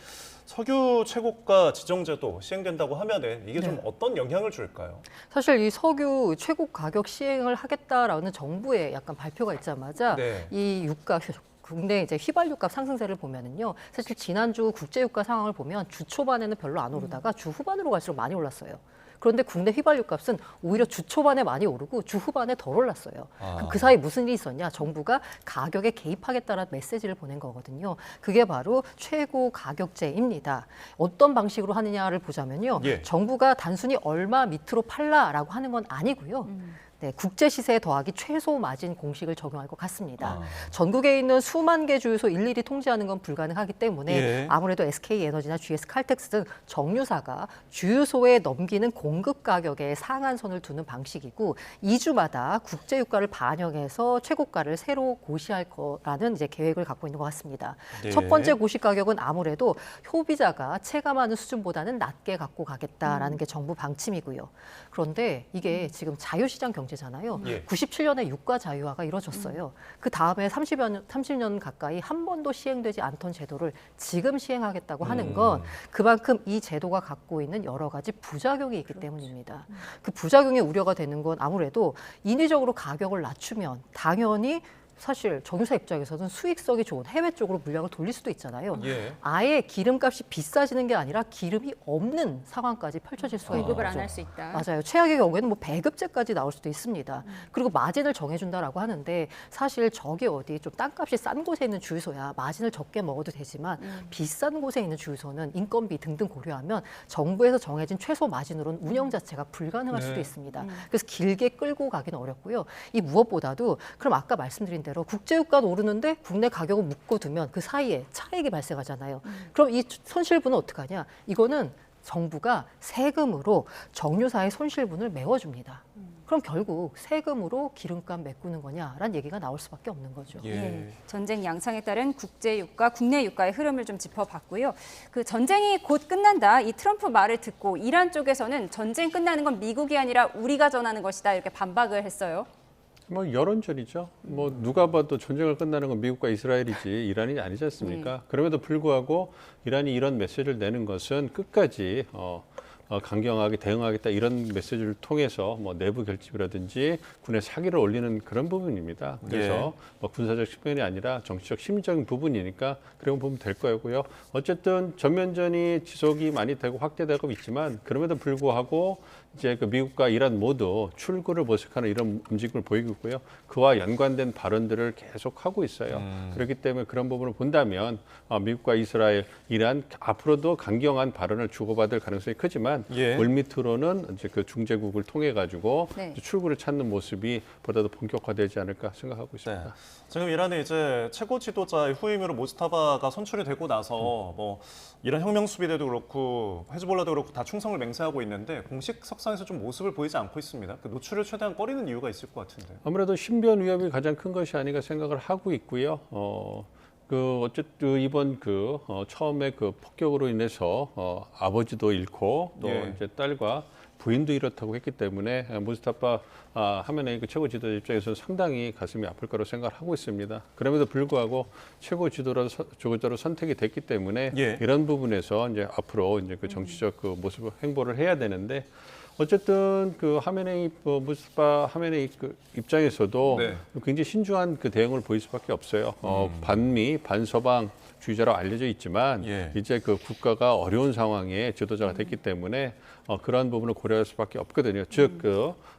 석유 최고가 지정제도 시행된다고 하면은 이게 좀 어떤 영향을 줄까요? 사실 이 석유 최고 가격 시행을 하겠다라는 정부의 약간 발표가 있자마자 네. 이 유가 국내 이제 휘발유값 상승세를 보면은요. 사실 지난주 국제유가 상황을 보면 주 초반에는 별로 안 오르다가 주 후반으로 갈수록 많이 올랐어요. 그런데 국내 휘발유 값은 오히려 주 초반에 많이 오르고 주 후반에 덜 올랐어요. 그럼 그 사이 무슨 일이 있었냐? 정부가 가격에 개입하겠다는 메시지를 보낸 거거든요. 그게 바로 최고 가격제입니다. 어떤 방식으로 하느냐를 보자면요. 예. 정부가 단순히 얼마 밑으로 팔라라고 하는 건 아니고요. 네, 국제 시세에 더하기 최소 마진 공식을 적용할 것 같습니다. 전국에 있는 수만 개 주유소 일일이 통제하는 건 불가능하기 때문에 예. 아무래도 SK에너지나 GS칼텍스 등 정유사가 주유소에 넘기는 공급 가격에 상한선을 두는 방식이고 2주마다 국제 유가를 반영해서 최고가를 새로 고시할 거라는 이제 계획을 갖고 있는 것 같습니다. 네. 첫 번째 고시 가격은 아무래도 소비자가 체감하는 수준보다는 낮게 갖고 가겠다라는 게 정부 방침이고요. 그런데 이게 지금 자유시장 경제잖아요. 예. 97년에 유가 자유화가 이루어졌어요. 그 다음에 30년 가까이 한 번도 시행되지 않던 제도를 지금 시행하겠다고 하는 건 그만큼 이 제도가 갖고 있는 여러 가지 부작용이 있기 때문입니다. 그 부작용이 우려가 되는 건 아무래도 인위적으로 가격을 낮추면 당연히 사실 정유사 입장에서는 수익성이 좋은 해외 쪽으로 물량을 돌릴 수도 있잖아요. 예. 아예 기름값이 비싸지는 게 아니라 기름이 없는 상황까지 펼쳐질 수가 있는 공급을 거죠. 안 할 수 있다. 맞아요. 최악의 경우에는 뭐 배급제까지 나올 수도 있습니다. 그리고 마진을 정해준다라고 하는데 사실 저기 어디 좀 땅값이 싼 곳에 있는 주유소야 마진을 적게 먹어도 되지만 비싼 곳에 있는 주유소는 인건비 등등 고려하면 정부에서 정해진 최소 마진으로는 운영 자체가 불가능할 수도 있습니다. 그래서 길게 끌고 가기는 어렵고요. 이 무엇보다도 그럼 아까 말씀드린 대로 국제유가는 오르는데 국내 가격은 묶어두면 그 사이에 차익이 발생하잖아요. 그럼 이 손실분은 어떡하냐? 이거는 정부가 세금으로 정유사의 손실분을 메워줍니다. 그럼 결국 세금으로 기름값 메꾸는 거냐라는 얘기가 나올 수밖에 없는 거죠. 예. 전쟁 양상에 따른 국제 유가, 국내 유가의 흐름을 좀 짚어봤고요. 그 전쟁이 곧 끝난다 이 트럼프 말을 듣고 이란 쪽에서는 전쟁 끝나는 건 미국이 아니라 우리가 전하는 것이다 이렇게 반박을 했어요. 뭐 여론전이죠. 뭐 누가 봐도 전쟁을 끝나는 건 미국과 이스라엘이지 이란이 아니지 않습니까? 그럼에도 불구하고 이란이 이런 메시지를 내는 것은 끝까지 강경하게 대응하겠다 이런 메시지를 통해서 뭐 내부 결집이라든지 군의 사기를 올리는 그런 부분입니다. 그래서 뭐 군사적 측면이 아니라 정치적 심리적인 부분이니까 그런 보면 될 거고요. 어쨌든 전면전이 지속이 많이 되고 확대되고 있지만 그럼에도 불구하고 이제 그 미국과 이란 모두 출구를 모색하는 이런 움직임을 보이고 있고요. 그와 연관된 발언들을 계속 하고 있어요. 그렇기 때문에 그런 부분을 본다면 미국과 이스라엘, 이란 앞으로도 강경한 발언을 주고받을 가능성이 크지만 있지만 예. 물밑으로는 이제 그 중재국을 통해 가지고 네. 출구를 찾는 모습이 보다 더 본격화되지 않을까 생각하고 있습니다. 네. 지금 이란의 이제 최고 지도자의 후임으로 모스타바가 선출이 되고 나서 뭐 이란 혁명 수비대도 그렇고 헤즈볼라도 그렇고 다 충성을 맹세하고 있는데 공식 석상에서 좀 모습을 보이지 않고 있습니다. 그 노출을 최대한 꺼리는 이유가 있을 것 같은데. 아무래도 신변 위협이 가장 큰 것이 아닌가 생각을 하고 있고요. 어쨌든 이번 처음에 그 폭격으로 인해서 아버지도 잃고 또 예. 이제 딸과 부인도 이렇다고 했기 때문에 무스타파 하메네이 그 최고 지도자 입장에서는 상당히 가슴이 아플 거라고 생각을 하고 있습니다. 그럼에도 불구하고 최고 지도자로 선택이 됐기 때문에 예. 이런 부분에서 이제 앞으로 이제 그 정치적 그 모습 행보를 해야 되는데 어쨌든 그 무스타파 하메네이 그 입장에서도 네. 굉장히 신중한 그 대응을 보일 수밖에 없어요. 반미 반서방 주의자로 알려져 있지만 예. 이제 그 국가가 어려운 상황에 지도자가 됐기 때문에 그러한 부분을 고려할 수밖에 없거든요. 즉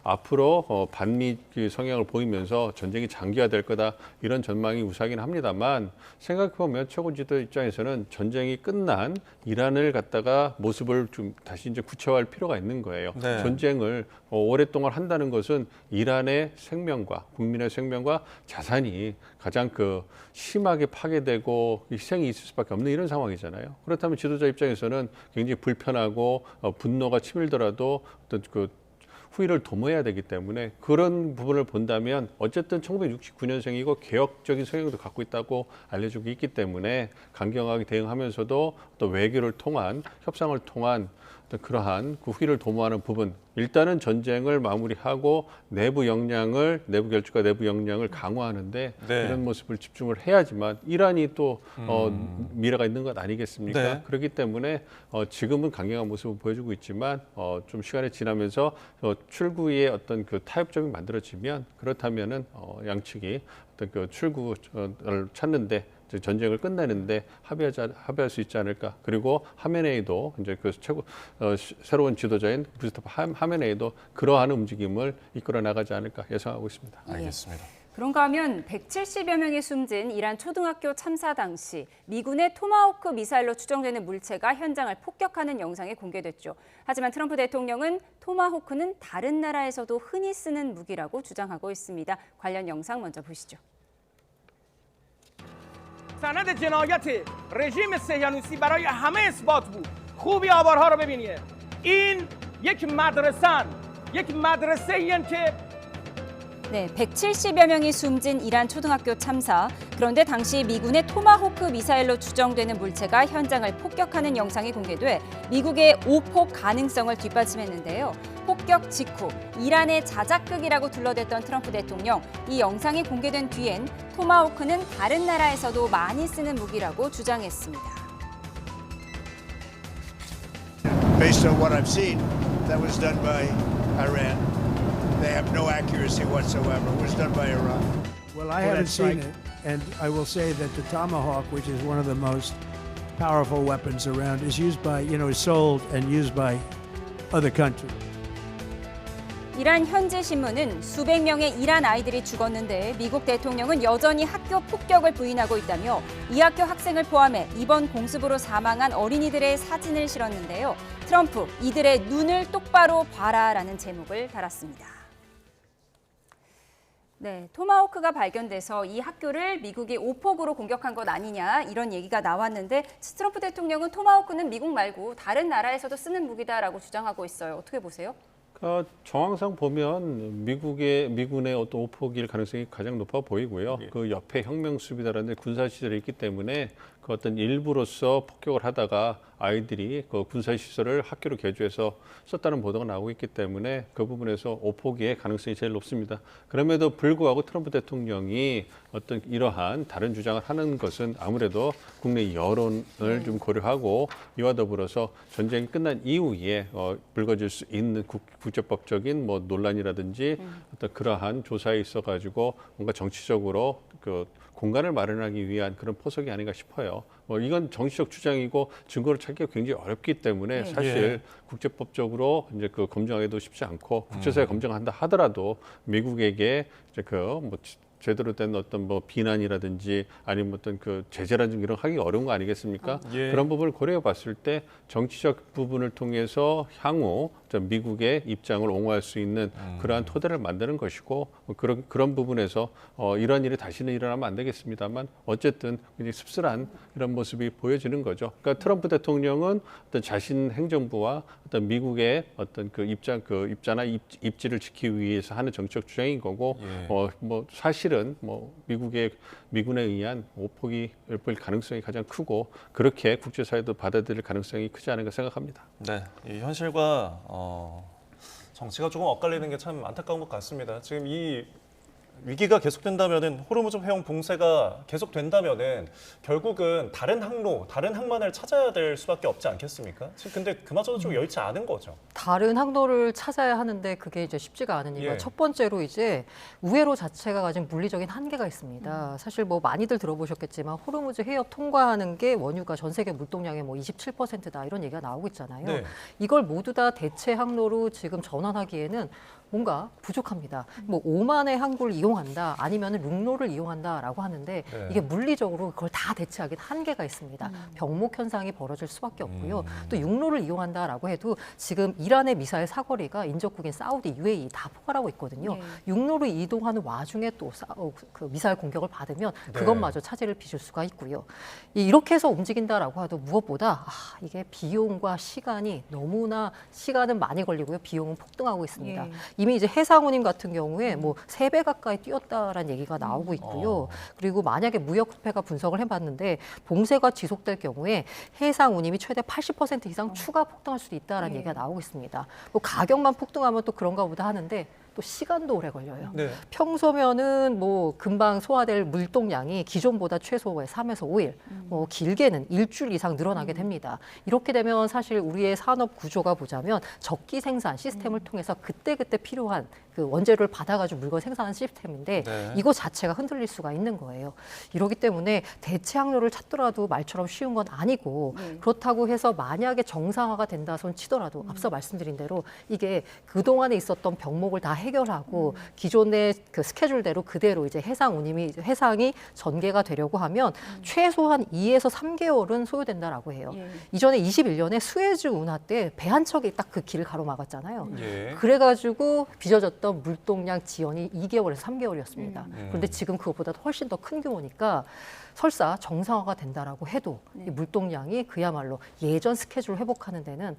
앞으로 반미 성향을 보이면서 전쟁이 장기화될 거다 이런 전망이 우세하긴 합니다만 생각해 보면 최고 지도 입장에서는 전쟁이 끝난 이란을 갖다가 모습을 좀 다시 이제 구체화할 필요가 있는 거예요. 네. 전쟁을 오랫동안 한다는 것은 이란의 생명과 국민의 생명과 자산이 가장 심하게 파괴되고 희생이 있을 수밖에 없는 이런 상황이잖아요. 그렇다면 지도자 입장에서는 굉장히 불편하고 분노가 치밀더라도 어떤 후위를 도모해야 되기 때문에 그런 부분을 본다면 어쨌든 1969년생이고 개혁적인 성향도 갖고 있다고 알려지고 있기 때문에 강경하게 대응하면서도 또 외교를 통한 협상을 통한 그러한 후위를 도모하는 부분 일단은 전쟁을 마무리하고 내부 결집과 내부 역량을 강화하는데 네. 이런 모습을 집중을 해야지만 이란이 또 미래가 있는 것 아니겠습니까? 네. 그렇기 때문에 지금은 강경한 모습을 보여주고 있지만 좀 시간이 지나면서 출구의 어떤 그 타협점이 만들어지면 그렇다면은 양측이 어떤 그 출구를 찾는데 전쟁을 끝내는데 합의할 수 있지 않을까. 그리고 하메네이도 이제 새로운 지도자인 무스타파 하메네이도 그러한 움직임을 이끌어 나가지 않을까 예상하고 있습니다. 알겠습니다. 그런가 하면 170여 명이 숨진 이란 초등학교 참사 당시 미군의 토마호크 미사일로 추정되는 물체가 현장을 폭격하는 영상이 공개됐죠. 하지만 트럼프 대통령은 토마호크는 다른 나라에서도 흔히 쓰는 무기라고 주장하고 있습니다. 관련 영상 먼저 보시죠. سند جنایت رژیم صهیونیستی برای همه اثبات بود. خوبی آوارها رو ببینید. این یک مدرسه‌این که 네, 170여 명이 숨진 이란 초등학교 참사. 그런데 당시 미군의 토마호크 미사일로 추정되는 물체가 현장을 폭격하는 영상이 공개돼 미국의 오폭 가능성을 뒷받침했는데요. 폭격 직후 이란의 자작극이라고 둘러댔던 트럼프 대통령. 이 영상이 공개된 뒤엔 토마호크는 다른 나라에서도 많이 쓰는 무기라고 주장했습니다. Based on what I've seen, that was done by Iran. They have no accuracy whatsoever. It was done by Iran. Well, I haven't seen it, and I will say that the Tomahawk, which is one of the most powerful weapons around, is used by, is sold and used by other countries. 이란 현지 신문은 수백 명의 이란 아이들이 죽었는데 미국 대통령은 여전히 학교 폭격을 부인하고 있다며 이 학교 학생을 포함해 이번 공습으로 사망한 어린이들의 사진을 실었는데요. 트럼프, 이들의 눈을 똑바로 봐라라는 제목을 달았습니다. 네, 토마호크가 발견돼서 이 학교를 미국이 오폭으로 공격한 것 아니냐 이런 얘기가 나왔는데 트럼프 대통령은 토마호크는 미국 말고 다른 나라에서도 쓰는 무기다라고 주장하고 있어요. 어떻게 보세요? 정황상 보면 미군의 어떤 오폭일 가능성이 가장 높아 보이고요. 그 옆에 혁명수비대라는 군사 시설이 있기 때문에 그 어떤 일부로서 폭격을 하다가 아이들이 그 군사 시설을 학교로 개조해서 썼다는 보도가 나오고 있기 때문에 그 부분에서 오폭의 가능성이 제일 높습니다. 그럼에도 불구하고 트럼프 대통령이 어떤 이러한 다른 주장을 하는 것은 아무래도 국내 여론을 좀 고려하고 이와 더불어서 전쟁이 끝난 이후에 불거질 수 있는 국제법적인 논란이라든지 어떤 그러한 조사에 있어가지고 뭔가 정치적으로 공간을 마련하기 위한 그런 포석이 아닌가 싶어요. 이건 정치적 주장이고 증거를 찾기가 굉장히 어렵기 때문에 사실 국제법적으로 이제 검증하기도 쉽지 않고 국제사회 검증한다 하더라도 미국에게 이제 제대로 된 어떤 뭐 비난이라든지 아니면 어떤 그 제재라든지 이런 거 하기 어려운 거 아니겠습니까? 예. 그런 부분을 고려해 봤을 때 정치적 부분을 통해서 향후 미국의 입장을 옹호할 수 있는 그러한 토대를 만드는 것이고 그런 부분에서 이런 일이 다시는 일어나면 안 되겠습니다만 어쨌든 굉장히 씁쓸한 이런 모습이 보여지는 거죠. 그러니까 트럼프 대통령은 어떤 자신 행정부와 어떤 미국의 어떤 그 입자나 입지를 지키기 위해서 하는 정책 주장인 거고 뭐 사실은 뭐 미군에 의한 오폭이 일 가능성이 가장 크고 그렇게 국제사회도 받아들일 가능성이 크지 않은가 생각합니다. 네, 이 현실과 정치가 조금 엇갈리는 게 참 안타까운 것 같습니다. 지금 이 위기가 계속된다면은 호르무즈 해형 봉쇄가 계속된다면은 결국은 다른 항로, 다른 항만을 찾아야 될 수밖에 없지 않겠습니까? 지금 근데 그마저도 좀 여의치 않은 거죠. 다른 항로를 찾아야 하는데 그게 이제 쉽지가 않은 이유가 첫 번째로 이제 우회로 자체가 가진 물리적인 한계가 있습니다. 사실 뭐 많이들 들어보셨겠지만 호르무즈 해협 통과하는 게 원유가 전 세계 물동량의 뭐 27%다 이런 얘기가 나오고 있잖아요. 네. 이걸 모두 다 대체 항로로 지금 전환하기에는 뭔가 부족합니다. 뭐 오만의 항구를 이용한다 아니면 陸로를 이용한다라고 하는데 이게 물리적으로 그걸 다 대체하기는 한계가 있습니다. 병목 현상이 벌어질 수밖에 없고요. 또 陸로를 이용한다라고 해도 지금 이란의 미사일 사거리가 인접국인 사우디, UAE 다 포괄하고 있거든요. 陸로로 이동하는 와중에 또 그 미사일 공격을 받으면 그것마저 차질을 빚을 수가 있고요. 이렇게 해서 움직인다라고 해도 무엇보다 이게 비용과 시간이 너무나 시간은 많이 걸리고요. 비용은 폭등하고 있습니다. 이미 이제 해상운임 같은 경우에 뭐 3배 가까이 뛰었다라는 얘기가 나오고 있고요. 그리고 만약에 무역협회가 분석을 해봤는데 봉쇄가 지속될 경우에 해상운임이 최대 80% 이상 추가 폭등할 수도 있다라는 얘기가 나오고 있습니다. 뭐 가격만 폭등하면 또 그런가 보다 하는데 또 시간도 오래 걸려요. 평소면은 뭐 금방 소화될 물동량이 기존보다 최소 3에서 5일, 뭐 길게는 일주일 이상 늘어나게 됩니다. 이렇게 되면 사실 우리의 산업 구조가 보자면 적기 생산 시스템을 통해서 그때그때 필요한 그 원재료를 받아가지고 물건 생산하는 시스템인데 이거 자체가 흔들릴 수가 있는 거예요. 이렇기 때문에 대체 항로를 찾더라도 말처럼 쉬운 건 아니고 그렇다고 해서 만약에 정상화가 된다 손 치더라도 앞서 말씀드린 대로 이게 그동안에 있었던 병목을 다 해결하고 기존의 그 스케줄대로 그대로 이제 해상이 전개가 되려고 하면 최소한 2에서 3개월은 소요된다라고 해요. 이전에 21년에 수에즈 운하 때 배 한 척이 딱 그 길을 가로막았잖아요. 그래가지고 빚어졌던 물동량 지연이 2개월에서 3개월이었습니다. 그런데 지금 그것보다 훨씬 더 큰 규모니까 설사 정상화가 된다라고 해도 이 물동량이 그야말로 예전 스케줄 회복하는 데는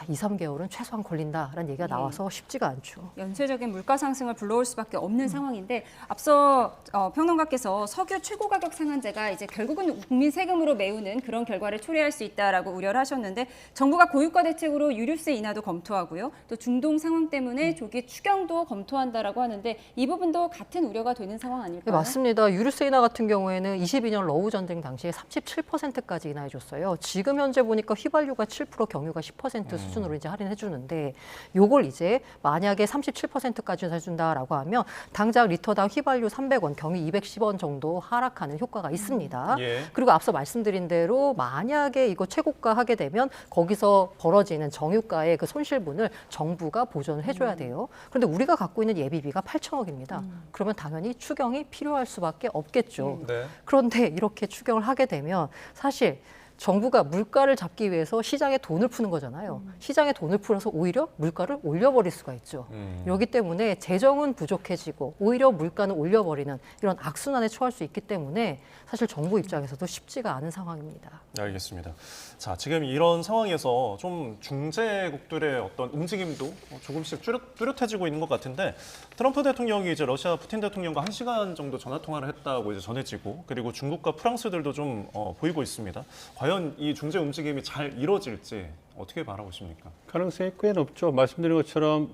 2, 3개월은 최소한 걸린다라는 얘기가 나와서 쉽지가 않죠. 연쇄적인 물가 상승을 불러올 수밖에 없는 상황인데 앞서 평론가께서 석유 최고 가격 상한제가 이제 결국은 국민 세금으로 메우는 그런 결과를 초래할 수 있다라고 우려를 하셨는데 정부가 고유가 대책으로 유류세 인하도 검토하고요. 또 중동 상황 때문에 조기 추경도 검토한다라고 하는데 이 부분도 같은 우려가 되는 상황 아닐까요? 네, 맞습니다. 유류세 인하 같은 경우에는 22년 러우 전쟁 당시에 37%까지 인하해줬어요. 지금 현재 보니까 휘발유가 7%, 경유가 10% 수준으로 이제 할인해 주는데 요걸 이제 만약에 37%까지 해준다라고 하면 당장 리터당 휘발유 300원, 경유 210원 정도 하락하는 효과가 있습니다. 그리고 앞서 말씀드린 대로 만약에 이거 최고가 하게 되면 거기서 벌어지는 정유가의 그 손실분을 정부가 보전을 해줘야 돼요. 그런데 우리가 갖고 있는 예비비가 8천억입니다. 그러면 당연히 추경이 필요할 수밖에 없겠죠. 그런데 이렇게 추경을 하게 되면 사실 정부가 물가를 잡기 위해서 시장에 돈을 푸는 거잖아요. 시장에 돈을 풀어서 오히려 물가를 올려버릴 수가 있죠. 그렇기 때문에 재정은 부족해지고 오히려 물가는 올려버리는 이런 악순환에 처할 수 있기 때문에 사실 정부 입장에서도 쉽지가 않은 상황입니다. 네, 알겠습니다. 자, 지금 이런 상황에서 좀 중재국들의 어떤 움직임도 조금씩 뚜렷해지고 있는 것 같은데 트럼프 대통령이 이제 러시아 푸틴 대통령과 1시간 정도 전화 통화를 했다고 이제 전해지고 그리고 중국과 프랑스들도 좀 보이고 있습니다. 과연 이 중재 움직임이 잘 이루어질지 어떻게 바라보십니까? 가능성이 꽤 높죠. 말씀드린 것처럼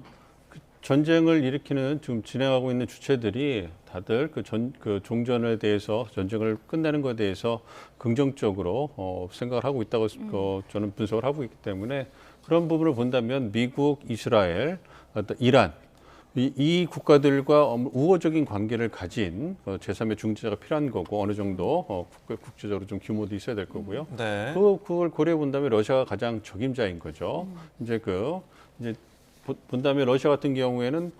전쟁을 일으키는 지금 진행하고 있는 주체들이 다들 그 종전에 대해서 전쟁을 끝내는 것에 대해서 긍정적으로 생각을 하고 있다고 저는 분석을 하고 있기 때문에 그런 부분을 본다면 미국, 이스라엘, 이란 이 국가들과 우호적인 관계를 가진 제3의 중재자가 필요한 거고 어느 정도 국제적으로 좀 규모도 있어야 될 거고요. 그걸 고려해 본다면 러시아가 가장 적임자인 거죠. 이제 본다면 러시아 같은 경우에는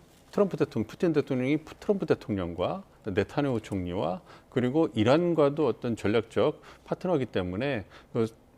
푸틴 대통령이 트럼프 대통령과 어떤 네타냐후 총리와 그리고 이란과도 어떤 전략적 파트너이기 때문에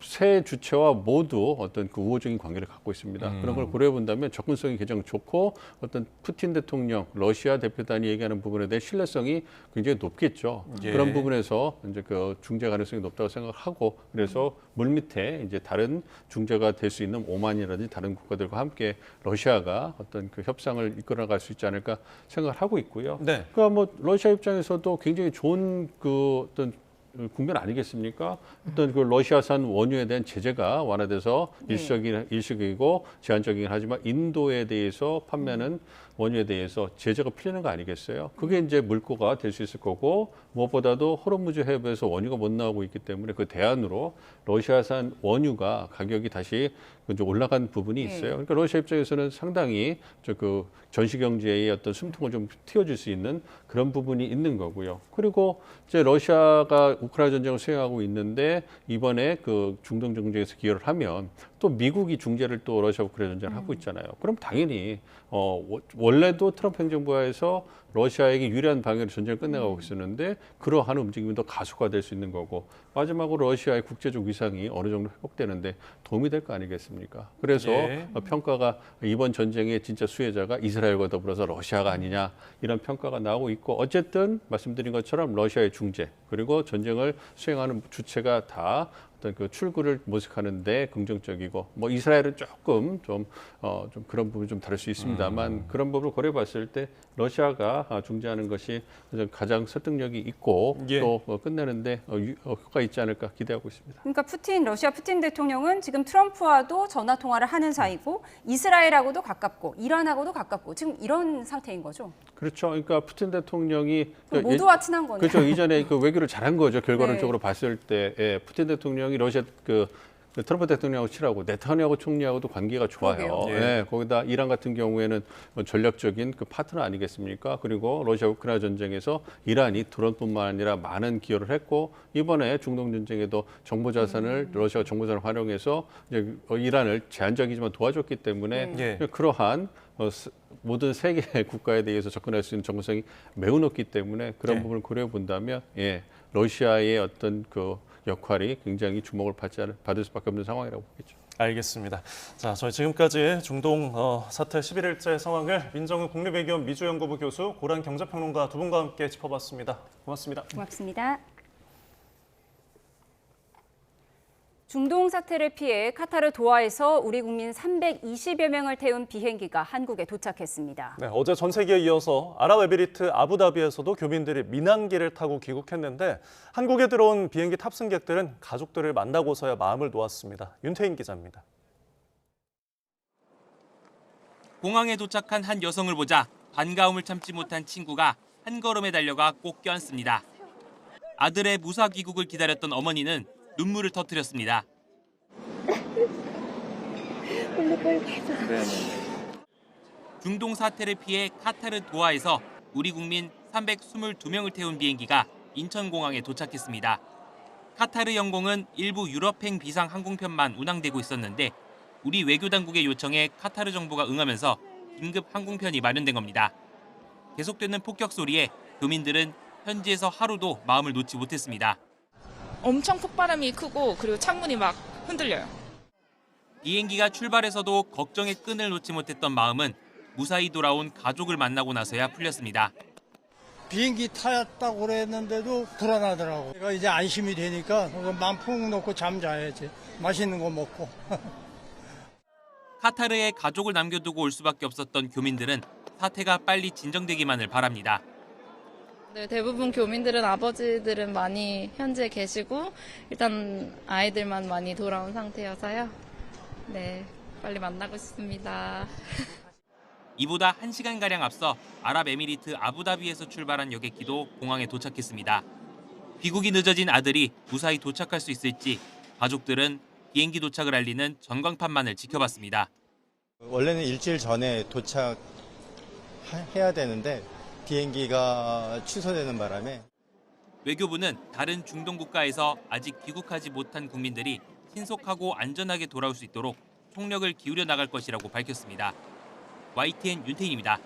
세 주체와 모두 어떤 그 우호적인 관계를 갖고 있습니다. 그런 걸 고려해 본다면 접근성이 가장 좋고 어떤 푸틴 대통령, 러시아 대표단이 얘기하는 부분에 대한 신뢰성이 굉장히 높겠죠. 예. 그런 부분에서 이제 그 중재 가능성이 높다고 생각하고 그래서 물밑에 이제 다른 중재가 될 수 있는 오만이라든지 다른 국가들과 함께 러시아가 어떤 그 협상을 이끌어갈 수 있지 않을까 생각을 하고 있고요. 네. 그러니까 뭐 러시아 입장에서도 굉장히 좋은 그 어떤 국면 아니겠습니까? 어떤 그 러시아산 원유에 대한 제재가 완화돼서 일시적이고 제한적이긴 하지만 인도에 대해서 판매하는 원유에 대해서 제재가 풀리는 거 아니겠어요? 그게 이제 물꼬가 될 수 있을 거고 무엇보다도 호르무즈 해협에서 원유가 못 나오고 있기 때문에 그 대안으로 러시아산 원유가 가격이 다시 이제 올라간 부분이 있어요. 그러니까 러시아 입장에서는 상당히 그 전시 경제의 어떤 숨통을 좀 틔워줄 수 있는 그런 부분이 있는 거고요. 그리고 이제 러시아가 우크라이나 전쟁을 수행하고 있는데 이번에 그 중동 정쟁에서 기여를 하면 또 미국이 중재를 또 러시아 우크라이나 전쟁을 하고 있잖아요. 그럼 당연히 원래도 트럼프 행정부하에서 러시아에게 유리한 방향으로 전쟁을 끝내가고 있었는데 그러한 움직임이 더 가속화될 수 있는 거고 마지막으로 러시아의 국제적 위상이 어느 정도 회복되는데 도움이 될 거 아니겠습니까? 그래서 평가가 이번 전쟁의 진짜 수혜자가 이스라엘과 더불어서 러시아가 아니냐 이런 평가가 나오고 있고 어쨌든 말씀드린 것처럼 러시아의 중재 그리고 전쟁을 수행하는 주체가 다 어떤 그 출구를 모색하는데 긍정적이고 뭐 이스라엘은 조금 좀 그런 부분이 좀 다를 수 있습니다만 그런 부분을 고려해봤을 때 러시아가 중재하는 것이 가장 설득력이 있고 또 끝내는데 효과 있지 않을까 기대하고 있습니다. 그러니까 러시아 푸틴 대통령은 지금 트럼프와도 전화 통화를 하는 사이고 이스라엘하고도 가깝고 이란하고도 가깝고 지금 이런 상태인 거죠. 그렇죠. 그러니까 푸틴 대통령이 모두와 친한 거네요. 그렇죠. 이전에 그 외교를 잘한 거죠. 결과론적으로 봤을 때 푸틴 대통령이 러시아 트럼프 대통령하고 친하고 네타냐후 총리하고도 관계가 좋아요. 거기다 이란 같은 경우에는 전략적인 그 파트너 아니겠습니까? 그리고 러시아 우크라이나 전쟁에서 이란이 드론뿐만 아니라 많은 기여를 했고 이번에 중동 전쟁에도 정보 자산을 러시아가 정보 자산을 활용해서 이제 이란을 제한적이지만 도와줬기 때문에 그러한 모든 세계 국가에 대해서 접근할 수 있는 정보성이 매우 높기 때문에 그런 부분을 고려해 본다면 러시아의 어떤 그 역할이 굉장히 주목을 받을 수밖에 없는 상황이라고 보겠죠. 알겠습니다. 자, 저희 지금까지 중동 사태 11일째 상황을 민정우 국립외교원 미주연구부 교수 고란 경제평론가 두 분과 함께 짚어봤습니다. 고맙습니다. 고맙습니다. 중동 사태를 피해 카타르 도하에서 우리 국민 320여 명을 태운 비행기가 한국에 도착했습니다. 네, 어제 전 세계에 이어서 아랍에미리트 아부다비에서도 교민들이 민항기를 타고 귀국했는데 한국에 들어온 비행기 탑승객들은 가족들을 만나고서야 마음을 놓았습니다. 윤태인 기자입니다. 공항에 도착한 한 여성을 보자 반가움을 참지 못한 친구가 한 걸음에 달려가 꼭 껴안습니다. 아들의 무사 귀국을 기다렸던 어머니는 눈물을 터뜨렸습니다. 중동 사태를 피해 카타르 도하에서 우리 국민 322명을 태운 비행기가 인천공항에 도착했습니다. 카타르 영공은 일부 유럽행 비상 항공편만 운항되고 있었는데 우리 외교당국의 요청에 카타르 정부가 응하면서 긴급 항공편이 마련된 겁니다. 계속되는 폭격 소리에 교민들은 현지에서 하루도 마음을 놓지 못했습니다. 엄청 폭발음이 크고 그리고 창문이 막 흔들려요. 비행기가 출발해서도 걱정의 끈을 놓지 못했던 마음은 무사히 돌아온 가족을 만나고 나서야 풀렸습니다. 비행기 탔다고 그랬는데도 불안하더라고. 내가 이제 안심이 되니까 마음 푹 놓고 잠자야지. 맛있는 거 먹고. 카타르에 가족을 남겨두고 올 수밖에 없었던 교민들은 사태가 빨리 진정되기만을 바랍니다. 네, 대부분 교민들은 아버지들은 많이 현지에 계시고 일단 아이들만 많이 돌아온 상태여서요. 네, 빨리 만나고 싶습니다. 이보다 1시간가량 앞서 아랍에미리트 아부다비에서 출발한 여객기도 공항에 도착했습니다. 귀국이 늦어진 아들이 무사히 도착할 수 있을지 가족들은 비행기 도착을 알리는 전광판만을 지켜봤습니다. 원래는 일주일 전에 도착해야 되는데 비행기가 취소되는 바람에 외교부는 다른 중동 국가에서 아직 귀국하지 못한 국민들이 신속하고 안전하게 돌아올 수 있도록 총력을 기울여 나갈 것이라고 밝혔습니다. YTN 윤태인입니다.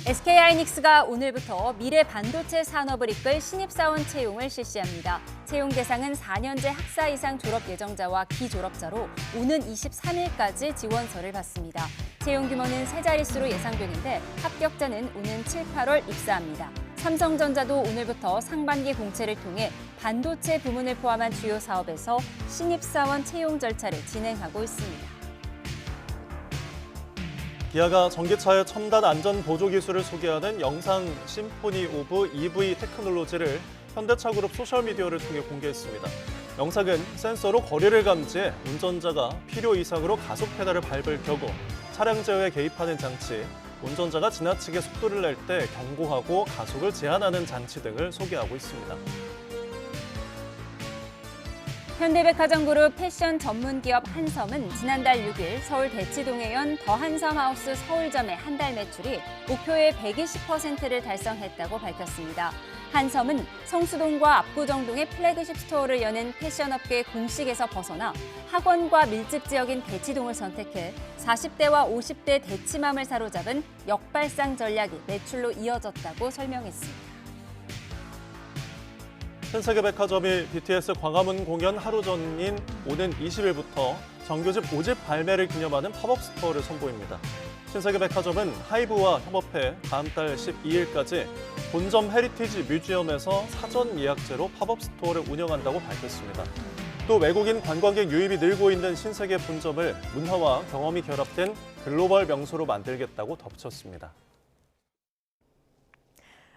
SK하이닉스가 오늘부터 미래 반도체 산업을 이끌 신입사원 채용을 실시합니다. 채용 대상은 4년제 학사 이상 졸업 예정자와 기졸업자로 오는 23일까지 지원서를 받습니다. 채용 규모는 3자릿수로 예상되는데 합격자는 오는 7, 8월 입사합니다. 삼성전자도 오늘부터 상반기 공채를 통해 반도체 부문을 포함한 주요 사업에서 신입사원 채용 절차를 진행하고 있습니다. 기아가 전기차의 첨단 안전 보조 기술을 소개하는 영상 심포니 오브 EV 테크놀로지를 현대차 그룹 소셜미디어를 통해 공개했습니다. 영상은 센서로 거리를 감지해 운전자가 필요 이상으로 가속 페달을 밟을 경우 차량 제어에 개입하는 장치, 운전자가 지나치게 속도를 낼 때 경고하고 가속을 제한하는 장치 등을 소개하고 있습니다. 현대백화점그룹 패션 전문기업 한섬은 지난달 6일 서울 대치동에 연 더 한섬하우스 서울점의 한 달 매출이 목표의 120%를 달성했다고 밝혔습니다. 한섬은 성수동과 압구정동의 플래그십 스토어를 여는 패션업계의 공식에서 벗어나 학원과 밀집 지역인 대치동을 선택해 40대와 50대 대치맘을 사로잡은 역발상 전략이 매출로 이어졌다고 설명했습니다. 신세계백화점이 BTS 광화문 공연 하루 전인 오는 20일부터 정규집 5집 발매를 기념하는 팝업 스토어를 선보입니다. 신세계백화점은 하이브와 협업해 다음 달 12일까지 본점 헤리티지 뮤지엄에서 사전 예약제로 팝업 스토어를 운영한다고 밝혔습니다. 또 외국인 관광객 유입이 늘고 있는 신세계 본점을 문화와 경험이 결합된 글로벌 명소로 만들겠다고 덧붙였습니다.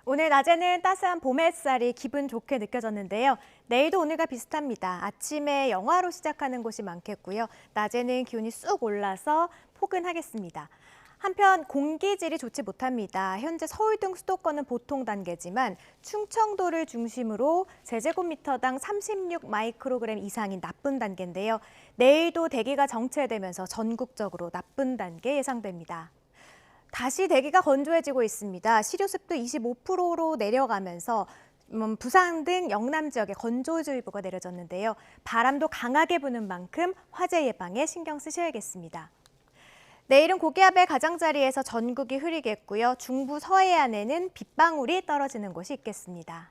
오늘 낮에는 따스한 봄 햇살이 기분 좋게 느껴졌는데요. 내일도 오늘과 비슷합니다. 아침에 영하로 시작하는 곳이 많겠고요. 낮에는 기온이 쑥 올라서 포근하겠습니다. 한편 공기질이 좋지 못합니다. 현재 서울 등 수도권은 보통 단계지만 충청도를 중심으로 제제곱미터당 36 마이크로그램 이상인 나쁜 단계인데요. 내일도 대기가 정체되면서 전국적으로 나쁜 단계 예상됩니다. 다시 대기가 건조해지고 있습니다. 실효습도 25%로 내려가면서 부산 등 영남 지역에 건조주의보가 내려졌는데요. 바람도 강하게 부는 만큼 화재 예방에 신경 쓰셔야겠습니다. 내일은 고기압의 가장자리에서 전국이 흐리겠고요. 중부 서해안에는 빗방울이 떨어지는 곳이 있겠습니다.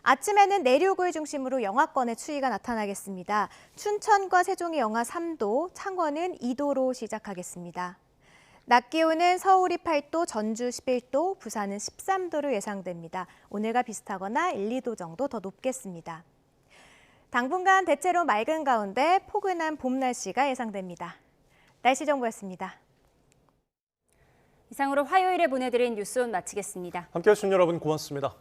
아침에는 내륙을 중심으로 영하권의 추위가 나타나겠습니다. 춘천과 세종이 영하 3도, 창원은 2도로 시작하겠습니다. 낮 기온은 서울이 8도, 전주 11도, 부산은 13도로 예상됩니다. 오늘과 비슷하거나 1, 2도 정도 더 높겠습니다. 당분간 대체로 맑은 가운데 포근한 봄 날씨가 예상됩니다. 날씨 정보였습니다. 이상으로 화요일에 보내드린 뉴스온 마치겠습니다. 함께해 주신 여러분 고맙습니다.